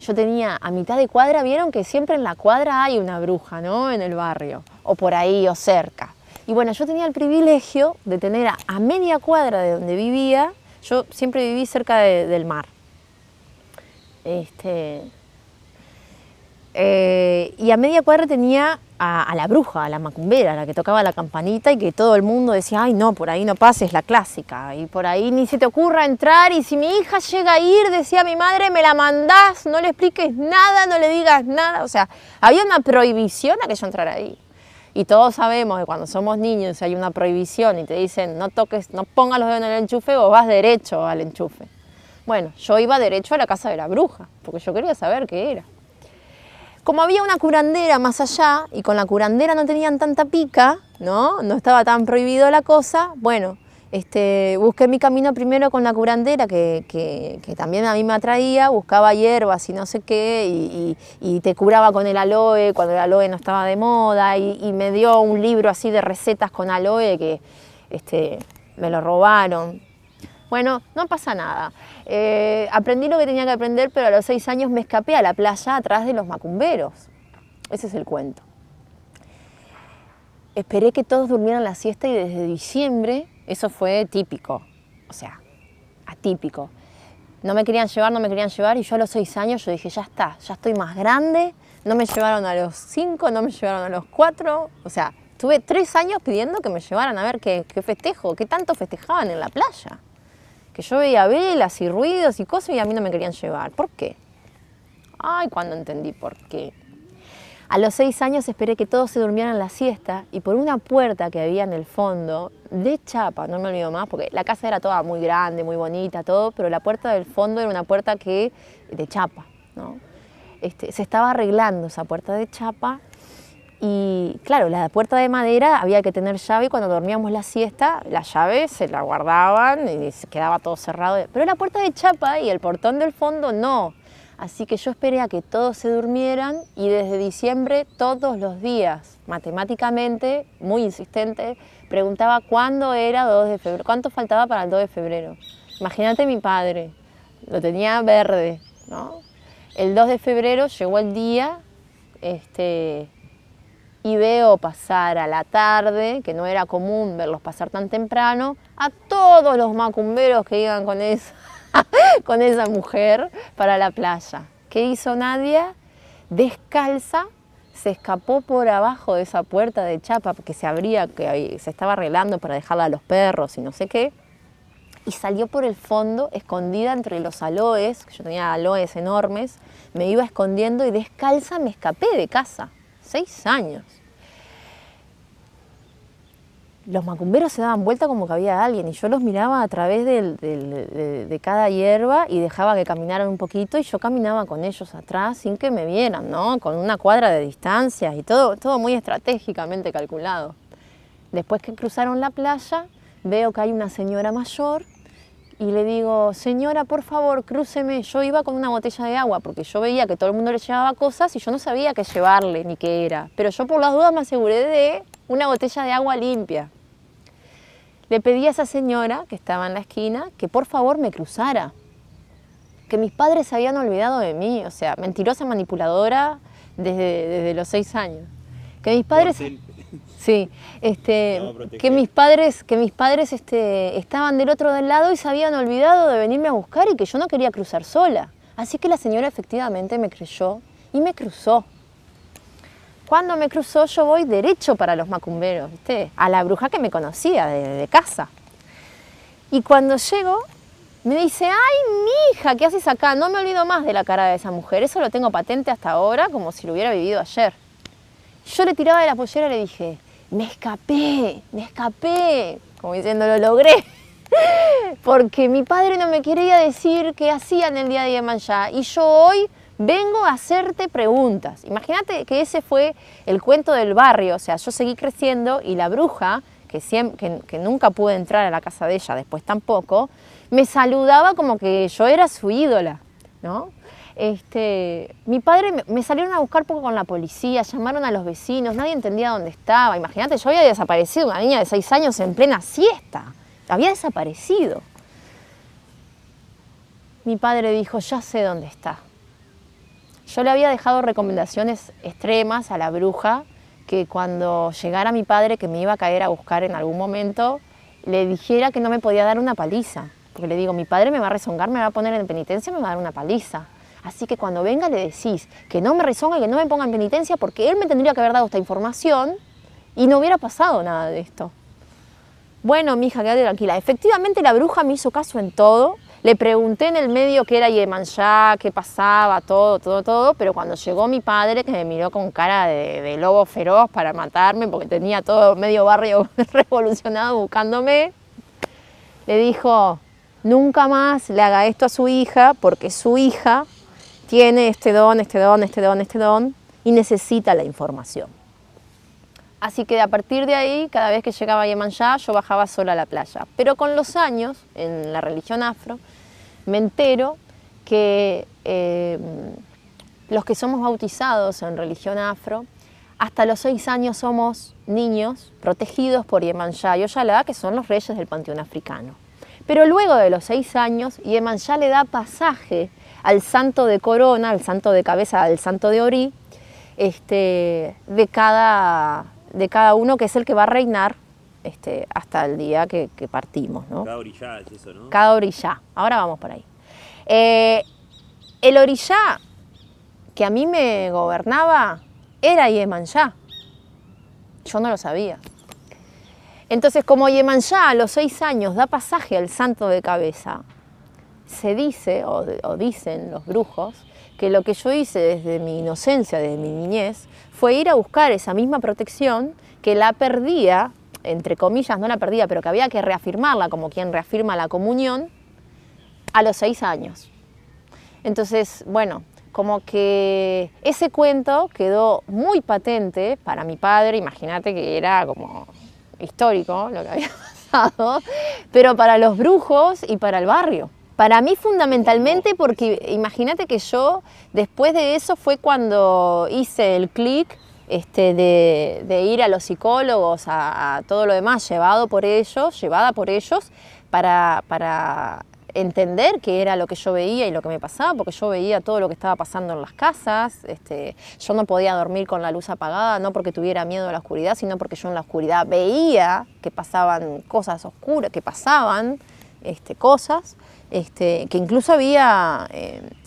yo tenía a mitad de cuadra, vieron que siempre en la cuadra hay una bruja, ¿no? En el barrio, o por ahí, o cerca. Y bueno, yo tenía el privilegio de tener a media cuadra de donde vivía, yo siempre viví cerca del mar. Y a media cuadra tenía a la bruja, a la macumbera, a la que tocaba la campanita y que todo el mundo decía, ay no, por ahí no pases, la clásica, y por ahí ni se te ocurra entrar, y si mi hija llega a ir, decía mi madre, me la mandás, no le expliques nada, no le digas nada, o sea, había una prohibición a que yo entrara ahí. Y todos sabemos que cuando somos niños hay una prohibición y te dicen, no toques, no pongas los dedos en el enchufe, o vas derecho al enchufe. Bueno, yo iba derecho a la casa de la bruja, porque yo quería saber qué era. Como había una curandera más allá, y con la curandera no tenían tanta pica, ¿no? No estaba tan prohibido la cosa, bueno, busqué mi camino primero con la curandera, que también a mí me atraía, buscaba hierbas y no sé qué, y te curaba con el aloe, cuando el aloe no estaba de moda, y me dio un libro así de recetas con aloe que me lo robaron. Bueno, no pasa nada. Aprendí lo que tenía que aprender, pero a los 6 años me escapé a la playa atrás de los macumberos. Ese es el cuento. Esperé que todos durmieran la siesta y desde diciembre, eso fue típico, o sea, atípico. No me querían llevar y yo a los 6 años yo dije, ya está, ya estoy más grande, no me llevaron a los 5, no me llevaron a los 4, o sea, tuve 3 años pidiendo que me llevaran a ver qué festejo, qué tanto festejaban en la playa. Que yo veía velas y ruidos y cosas y a mí no me querían llevar. ¿Por qué? Ay, cuando entendí por qué. A los 6 años esperé que todos se durmieran la siesta y por una puerta que había en el fondo, de chapa, no me olvido más, porque la casa era toda muy grande, muy bonita, todo, pero la puerta del fondo era una puerta de chapa, ¿no? Se estaba arreglando esa puerta de chapa. Y claro, la puerta de madera había que tener llave y cuando dormíamos la siesta, la llave se la guardaban y se quedaba todo cerrado. Pero la puerta de chapa y el portón del fondo no. Así que yo esperé a que todos se durmieran y desde diciembre todos los días, matemáticamente, muy insistente, preguntaba cuándo era 2 de febrero, cuánto faltaba para el 2 de febrero. Imagínate mi padre, lo tenía verde, ¿no? El 2 de febrero llegó el día, y veo pasar a la tarde, que no era común verlos pasar tan temprano, a todos los macumberos que iban con con esa mujer para la playa. ¿Qué hizo Nadia? Descalza, se escapó por abajo de esa puerta de chapa que se abría, que se estaba arreglando para dejarla a los perros y no sé qué, y salió por el fondo, escondida entre los aloes, que yo tenía aloes enormes, me iba escondiendo y descalza me escapé de casa. 6 años. Los macumberos se daban vuelta como que había alguien y yo los miraba a través de cada hierba y dejaba que caminaran un poquito y yo caminaba con ellos atrás sin que me vieran, ¿no? Con una cuadra de distancia y todo muy estratégicamente calculado. Después que cruzaron la playa, veo que hay una señora mayor y le digo, señora, por favor, crúceme. Yo iba con una botella de agua porque yo veía que todo el mundo le llevaba cosas y yo no sabía qué llevarle ni qué era. Pero yo por las dudas me aseguré de una botella de agua limpia. Le pedí a esa señora que estaba en la esquina que por favor me cruzara. Que mis padres se habían olvidado de mí, o sea, mentirosa manipuladora desde los 6 años. Que mis padres... Sí, que mis padres estaban del otro lado y se habían olvidado de venirme a buscar y que yo no quería cruzar sola. Así que la señora efectivamente me creyó y me cruzó. Cuando me cruzó yo voy derecho para los macumberos, ¿viste? A la bruja que me conocía de casa. Y cuando llego me dice, ay, mi hija, ¿qué haces acá? No me olvido más de la cara de esa mujer, eso lo tengo patente hasta ahora como si lo hubiera vivido ayer. Yo le tiraba de la pollera y le dije, me escapé, como diciendo, lo logré. Porque mi padre no me quería decir qué hacían el día de Iemanjá y yo hoy vengo a hacerte preguntas. Imagínate que ese fue el cuento del barrio, o sea, yo seguí creciendo y la bruja, que nunca pude entrar a la casa de ella, después tampoco, me saludaba como que yo era su ídola, ¿no? Mi padre me salieron a buscar poco con la policía, llamaron a los vecinos, nadie entendía dónde estaba. Imagínate, yo había desaparecido, una niña de 6 años en plena siesta, había desaparecido. Mi padre dijo, ya sé dónde está. Yo le había dejado recomendaciones extremas a la bruja, que cuando llegara mi padre, que me iba a caer a buscar en algún momento, le dijera que no me podía dar una paliza. Porque le digo, mi padre me va a rezongar, me va a poner en penitencia, me va a dar una paliza. Así que cuando venga le decís que no me rezonga y que no me ponga en penitencia porque él me tendría que haber dado esta información y no hubiera pasado nada de esto. Bueno, mija, quédate tranquila. Efectivamente la bruja me hizo caso en todo. Le pregunté en el medio qué era Iemanjá, qué pasaba, todo, pero cuando llegó mi padre, que me miró con cara de lobo feroz para matarme porque tenía todo medio barrio revolucionado buscándome, le dijo, nunca más le haga esto a su hija porque su hija tiene este don y necesita la información. Así que a partir de ahí, cada vez que llegaba a Iemanjá, yo bajaba sola a la playa. Pero con los años, en la religión afro, me entero que los que somos bautizados en religión afro, hasta los 6 años somos niños protegidos por Iemanjá y Oyalá, que son los reyes del panteón africano. Pero luego de los 6 años, Iemanjá le da pasaje al santo de corona, al santo de cabeza, al santo de Orí, de cada uno, que es el que va a reinar hasta el día que partimos, ¿no?
Cada orillá es eso, ¿no?
Cada orillá. Ahora vamos por ahí. El orillá que a mí me gobernaba era Iemanjá. Yo no lo sabía. Entonces, como Iemanjá a los 6 años da pasaje al santo de cabeza, se dice, o dicen los brujos, que lo que yo hice desde mi inocencia, desde mi niñez, fue ir a buscar esa misma protección que la perdía, entre comillas, no la perdía, pero que había que reafirmarla como quien reafirma la comunión, a los 6 años. Entonces, bueno, como que ese cuento quedó muy patente para mi padre, imagínate que era como histórico lo que había pasado, pero para los brujos y para el barrio. Para mí fundamentalmente porque imagínate que yo después de eso fue cuando hice el clic de ir a los psicólogos, a todo lo demás llevada por ellos, para entender qué era lo que yo veía y lo que me pasaba, porque yo veía todo lo que estaba pasando en las casas. Yo no podía dormir con la luz apagada, no porque tuviera miedo a la oscuridad, sino porque yo en la oscuridad veía que pasaban cosas oscuras, que pasaban cosas, que incluso había,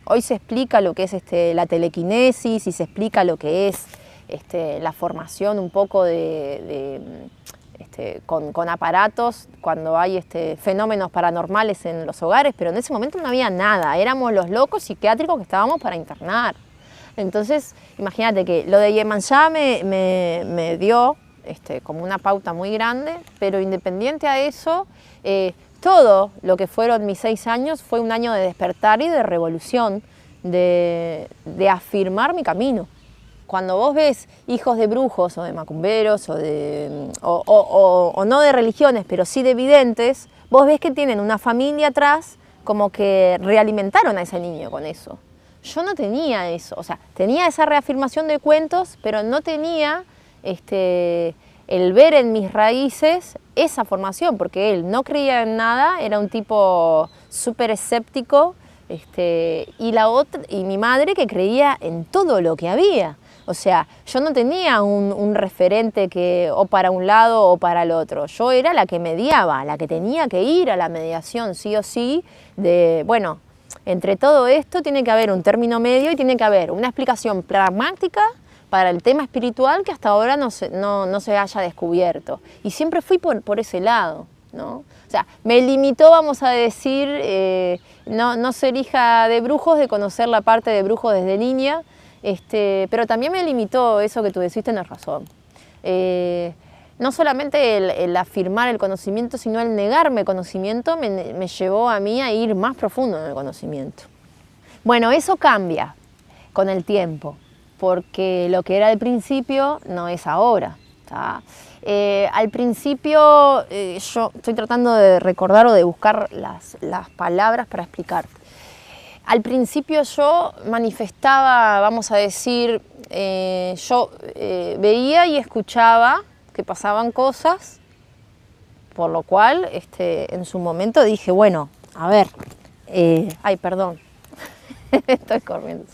hoy se explica lo que es la telequinesis y se explica lo que es la formación un poco con aparatos cuando hay fenómenos paranormales en los hogares, pero en ese momento no había nada, éramos los locos psiquiátricos que estábamos para internar. Entonces, imagínate que lo de Yemanjá me dio como una pauta muy grande, pero independiente a eso, todo lo que fueron mis 6 años fue un año de despertar y de revolución, de afirmar mi camino. Cuando vos ves hijos de brujos o de macumberos o no de religiones, pero sí de videntes, vos ves que tienen una familia atrás como que realimentaron a ese niño con eso. Yo no tenía eso, o sea, tenía esa reafirmación de cuentos, pero no tenía el ver en mis raíces esa formación, porque él no creía en nada, era un tipo súper escéptico, y mi madre que creía en todo lo que había. O sea, yo no tenía un referente que o para un lado o para el otro. Yo era la que mediaba, la que tenía que ir a la mediación sí o sí de, bueno, entre todo esto tiene que haber un término medio y tiene que haber una explicación pragmática para el tema espiritual que hasta ahora no se haya descubierto. Y siempre fui por ese lado, ¿no? O sea, me limitó, vamos a decir, no ser hija de brujos, de conocer la parte de brujos desde niña, pero también me limitó eso que tú decís, tenés razón. No solamente el afirmar el conocimiento, sino el negarme conocimiento me llevó a mí a ir más profundo en el conocimiento. Bueno, eso cambia con el tiempo, porque lo que era al principio no es ahora. Al principio, yo estoy tratando de recordar o de buscar las palabras para explicarte. Al principio yo manifestaba, vamos a decir, yo veía y escuchaba que pasaban cosas, por lo cual en su momento dije, bueno, a ver, ay, perdón, estoy corriendo.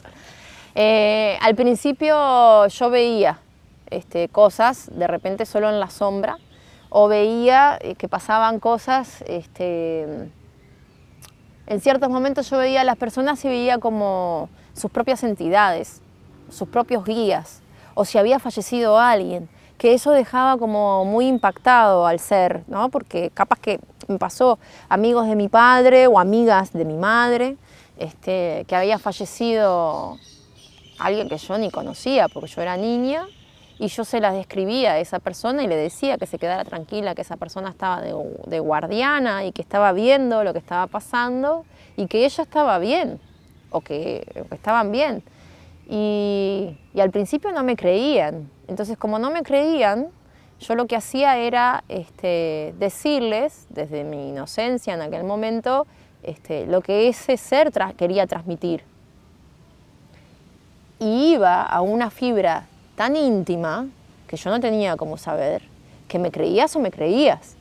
Al principio yo veía cosas de repente solo en la sombra, o veía que pasaban cosas, en ciertos momentos yo veía a las personas y veía como sus propias entidades, sus propios guías, o si había fallecido alguien, que eso dejaba como muy impactado al ser, ¿no? Porque capaz que me pasó amigos de mi padre o amigas de mi madre, que había fallecido alguien que yo ni conocía porque yo era niña, y yo se las describía a esa persona y le decía que se quedara tranquila, que esa persona estaba de guardiana y que estaba viendo lo que estaba pasando y que ella estaba bien, o que estaban bien. Y al principio no me creían. Entonces, como no me creían, yo lo que hacía era decirles, desde mi inocencia en aquel momento, lo que ese ser quería transmitir. Y iba a una fibra tan íntima que yo no tenía cómo saber que me creías o me creías.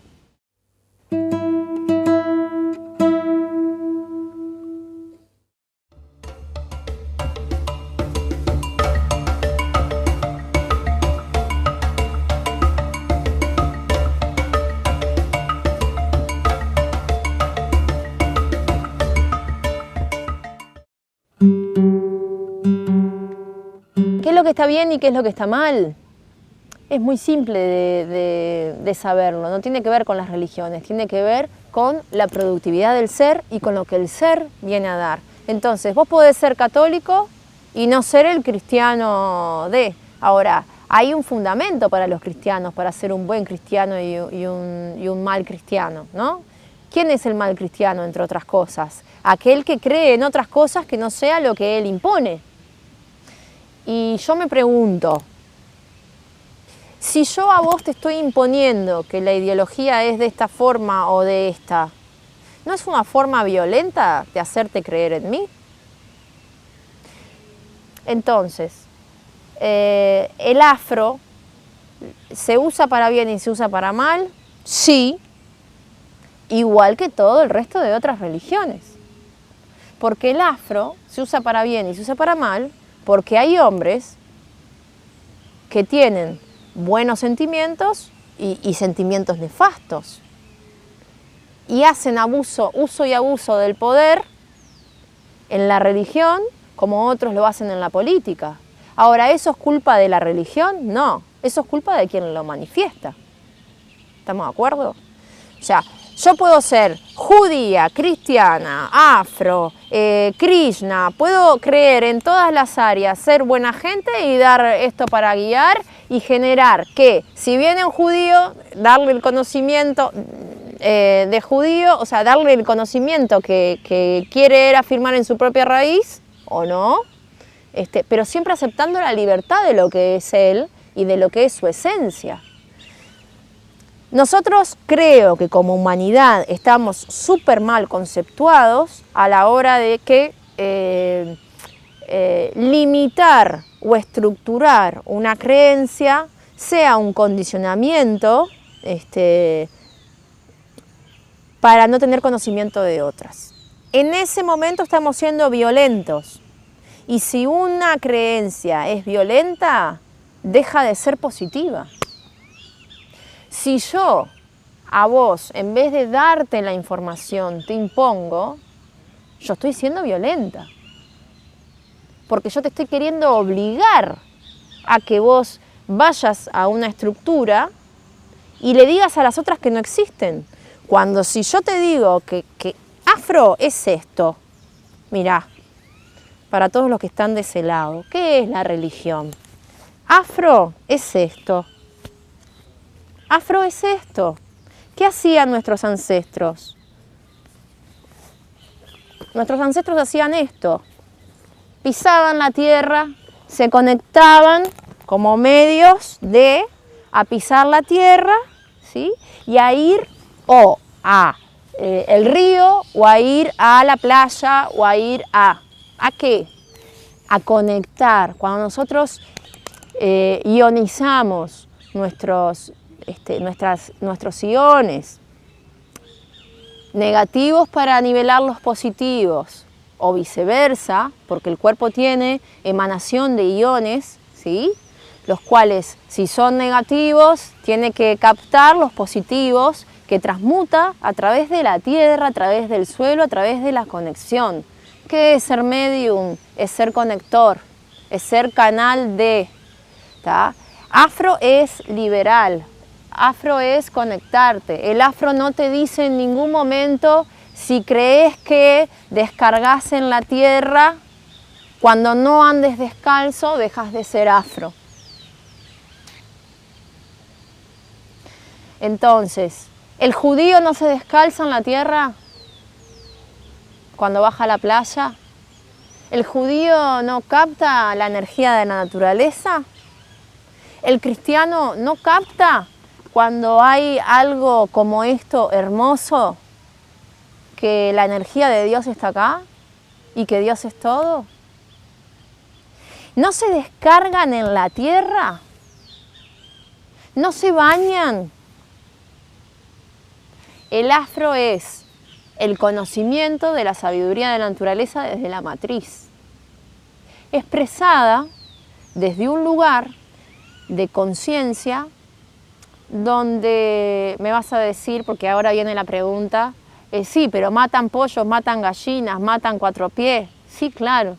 ¿Qué es lo que está bien y qué es lo que está mal? Es muy simple de saberlo, no tiene que ver con las religiones, tiene que ver con la productividad del ser y con lo que el ser viene a dar. Entonces, vos podés ser católico y no ser el cristiano de. Ahora, hay un fundamento para los cristianos, para ser un buen cristiano y un mal cristiano, ¿no? ¿Quién es el mal cristiano, entre otras cosas? Aquel que cree en otras cosas que no sea lo que él impone. Y yo me pregunto, si yo a vos te estoy imponiendo que la ideología es de esta forma o de esta, ¿no es una forma violenta de hacerte creer en mí? Entonces, el afro se usa para bien y se usa para mal, sí, igual que todo el resto de otras religiones. Porque el afro se usa para bien y se usa para mal, porque hay hombres que tienen buenos sentimientos y sentimientos nefastos. Y hacen uso y abuso del poder en la religión, como otros lo hacen en la política. Ahora, ¿eso es culpa de la religión? No, eso es culpa de quien lo manifiesta. ¿Estamos de acuerdo? O sea, yo puedo ser judía, cristiana, afro, Krishna, puedo creer en todas las áreas, ser buena gente y dar esto para guiar y generar que, si viene un judío, darle el conocimiento de judío, o sea, darle el conocimiento que quiere él afirmar en su propia raíz, o no, pero siempre aceptando la libertad de lo que es él y de lo que es su esencia. Nosotros creo que como humanidad estamos súper mal conceptuados a la hora de que limitar o estructurar una creencia sea un condicionamiento para no tener conocimiento de otras. En ese momento estamos siendo violentos y si una creencia es violenta, deja de ser positiva. Si yo a vos, en vez de darte la información, te impongo, yo estoy siendo violenta. Porque yo te estoy queriendo obligar a que vos vayas a una estructura y le digas a las otras que no existen. Cuando si yo te digo que afro es esto, mirá, para todos los que están de ese lado, ¿qué es la religión? Afro es esto. Afro es esto. ¿Qué hacían nuestros ancestros? Nuestros ancestros hacían esto. Pisaban la tierra, se conectaban como medios a pisar la tierra, ¿sí? Y a ir a el río, o a ir a la playa, o a ir ¿a qué? A conectar. Cuando nosotros ionizamos nuestros iones negativos para nivelar los positivos o viceversa, porque el cuerpo tiene emanación de iones, ¿sí? Los cuales, si son negativos, tiene que captar los positivos que transmuta a través de la tierra, a través del suelo, a través de la conexión. ¿Qué es ser medium? Es ser conector, es ser canal de... ¿tá? Afro es liberal. Afro es conectarte. El afro no te dice en ningún momento si crees que descargas en la tierra, cuando no andes descalzo, dejas de ser afro. Entonces, ¿el judío no se descalza en la tierra cuando baja a la playa? ¿El judío no capta la energía de la naturaleza? ¿El cristiano no capta cuando hay algo como esto hermoso, que la energía de Dios está acá y que Dios es todo? ¿No se descargan en la tierra? ¿No se bañan? El afro es el conocimiento de la sabiduría de la naturaleza desde la matriz, expresada desde un lugar de conciencia donde me vas a decir, porque ahora viene la pregunta, sí, pero matan pollos, matan gallinas, matan cuatro pies. Sí, claro.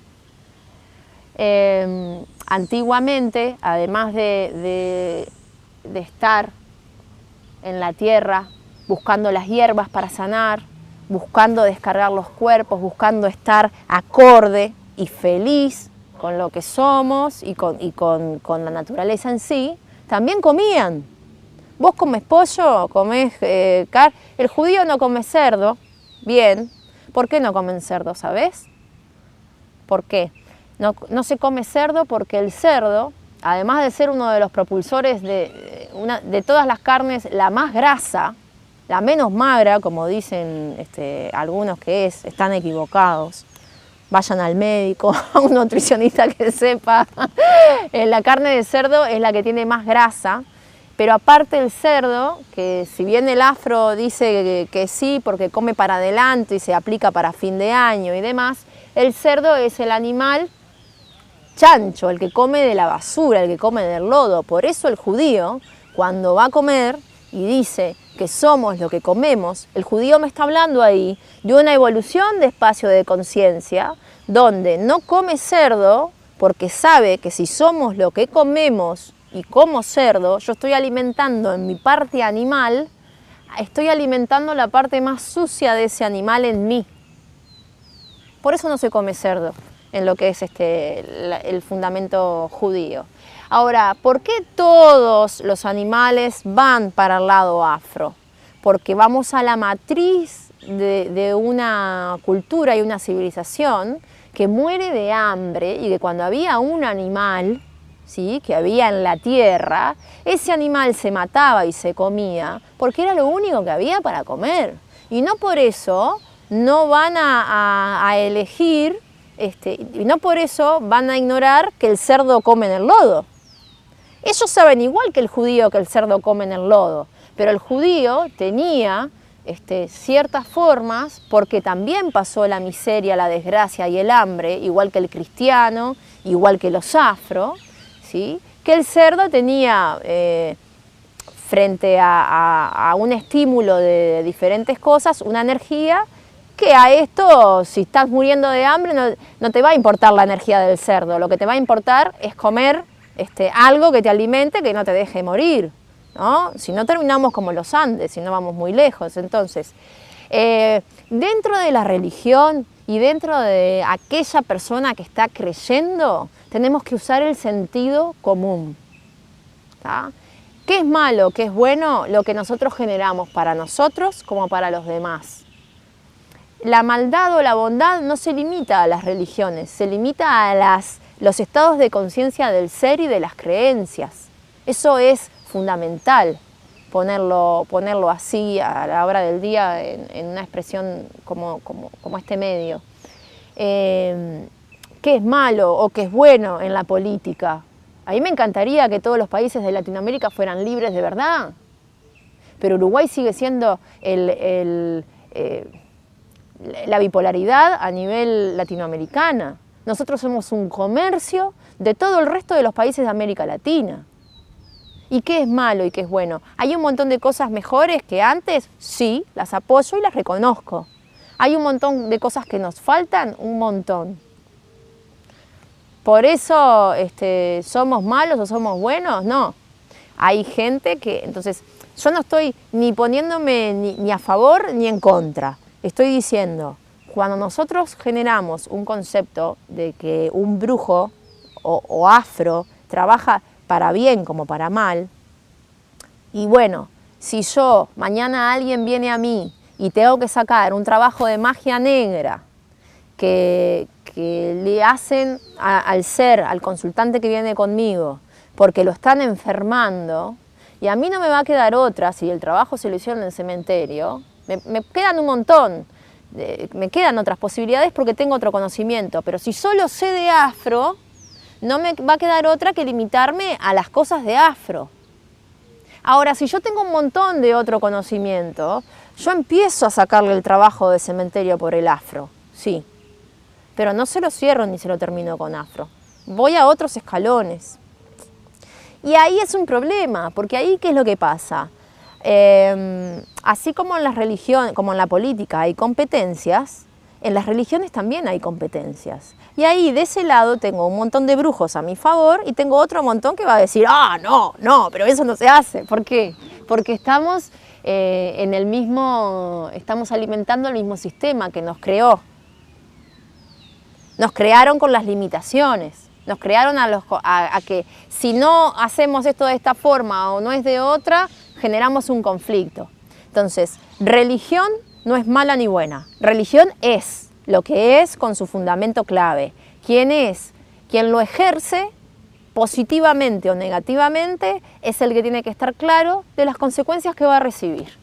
Antiguamente, además de estar en la tierra buscando las hierbas para sanar, buscando descargar los cuerpos, buscando estar acorde y feliz con lo que somos y con la naturaleza en sí, también comían. Vos comes pollo, comés carne. El judío no come cerdo. Bien. ¿Por qué no comen cerdo, sabés? ¿Por qué? No se come cerdo porque el cerdo, además de ser uno de los propulsores de todas las carnes, la más grasa, la menos magra, como dicen algunos que están equivocados. Vayan al médico, a un nutricionista que sepa. La carne de cerdo es la que tiene más grasa. Pero aparte el cerdo, que si bien el afro dice que sí porque come para adelante y se aplica para fin de año y demás, el cerdo es el animal chancho, el que come de la basura, el que come del lodo. Por eso el judío, cuando va a comer y dice que somos lo que comemos, el judío me está hablando ahí de una evolución de espacio de conciencia, donde no come cerdo porque sabe que si somos lo que comemos y como cerdo, yo estoy alimentando en mi parte animal, estoy alimentando la parte más sucia de ese animal en mí. Por eso no se come cerdo en lo que es el fundamento judío. Ahora, ¿por qué todos los animales van para el lado afro? Porque vamos a la matriz de una cultura y una civilización que muere de hambre y que cuando había un animal, ¿sí?, que había en la tierra, ese animal se mataba y se comía porque era lo único que había para comer. Y no por eso no van a elegir, y no por eso van a ignorar que el cerdo come en el lodo. Ellos saben igual que el judío que el cerdo come en el lodo, pero el judío tenía ciertas formas porque también pasó la miseria, la desgracia y el hambre, igual que el cristiano, igual que los afro, ¿sí?, que el cerdo tenía frente a un estímulo de diferentes cosas, una energía que a esto, si estás muriendo de hambre, no te va a importar la energía del cerdo, lo que te va a importar es comer algo que te alimente, que no te deje morir, ¿no? Si no terminamos como los Andes, si no vamos muy lejos. Entonces, dentro de la religión y dentro de aquella persona que está creyendo, tenemos que usar el sentido común, ¿tá? ¿Qué es malo, qué es bueno? Lo que nosotros generamos para nosotros como para los demás. La maldad o la bondad no se limita a las religiones, se limita a los estados de conciencia del ser y de las creencias. Eso es fundamental, ponerlo así a la hora del día en una expresión como este medio. ¿Qué es malo o qué es bueno en la política? A mí me encantaría que todos los países de Latinoamérica fueran libres de verdad, pero Uruguay sigue siendo la bipolaridad a nivel latinoamericana. Nosotros somos un comercio de todo el resto de los países de América Latina. ¿Y qué es malo y qué es bueno? ¿Hay un montón de cosas mejores que antes? Sí, las apoyo y las reconozco. ¿Hay un montón de cosas que nos faltan? Un montón. ¿Por eso somos malos o somos buenos? No. Hay gente que... Entonces, yo no estoy ni poniéndome ni a favor ni en contra. Estoy diciendo, cuando nosotros generamos un concepto de que un brujo o afro trabaja para bien como para mal, y bueno, si yo, mañana alguien viene a mí y tengo que sacar un trabajo de magia negra que le hacen al consultante que viene conmigo, porque lo están enfermando, y a mí no me va a quedar otra, si el trabajo se lo hicieron en el cementerio, me quedan un montón, me quedan otras posibilidades porque tengo otro conocimiento, pero si solo sé de afro, no me va a quedar otra que limitarme a las cosas de afro. Ahora, si yo tengo un montón de otro conocimiento, yo empiezo a sacarle el trabajo de cementerio por el afro, sí, pero no se lo cierro ni se lo termino con afro. Voy a otros escalones. Y ahí es un problema, porque ahí ¿qué es lo que pasa? Así como en las religiones, como en la política hay competencias, en las religiones también hay competencias. Y ahí de ese lado tengo un montón de brujos a mi favor y tengo otro montón que va a decir, ah, no, pero eso no se hace. ¿Por qué? Porque estamos estamos alimentando el mismo sistema que nos creó. Nos crearon con las limitaciones. Nos crearon a que si no hacemos esto de esta forma o no es de otra, generamos un conflicto. Entonces, religión no es mala ni buena. Religión es lo que es con su fundamento clave. ¿Quién es? Quien lo ejerce positivamente o negativamente es el que tiene que estar claro de las consecuencias que va a recibir.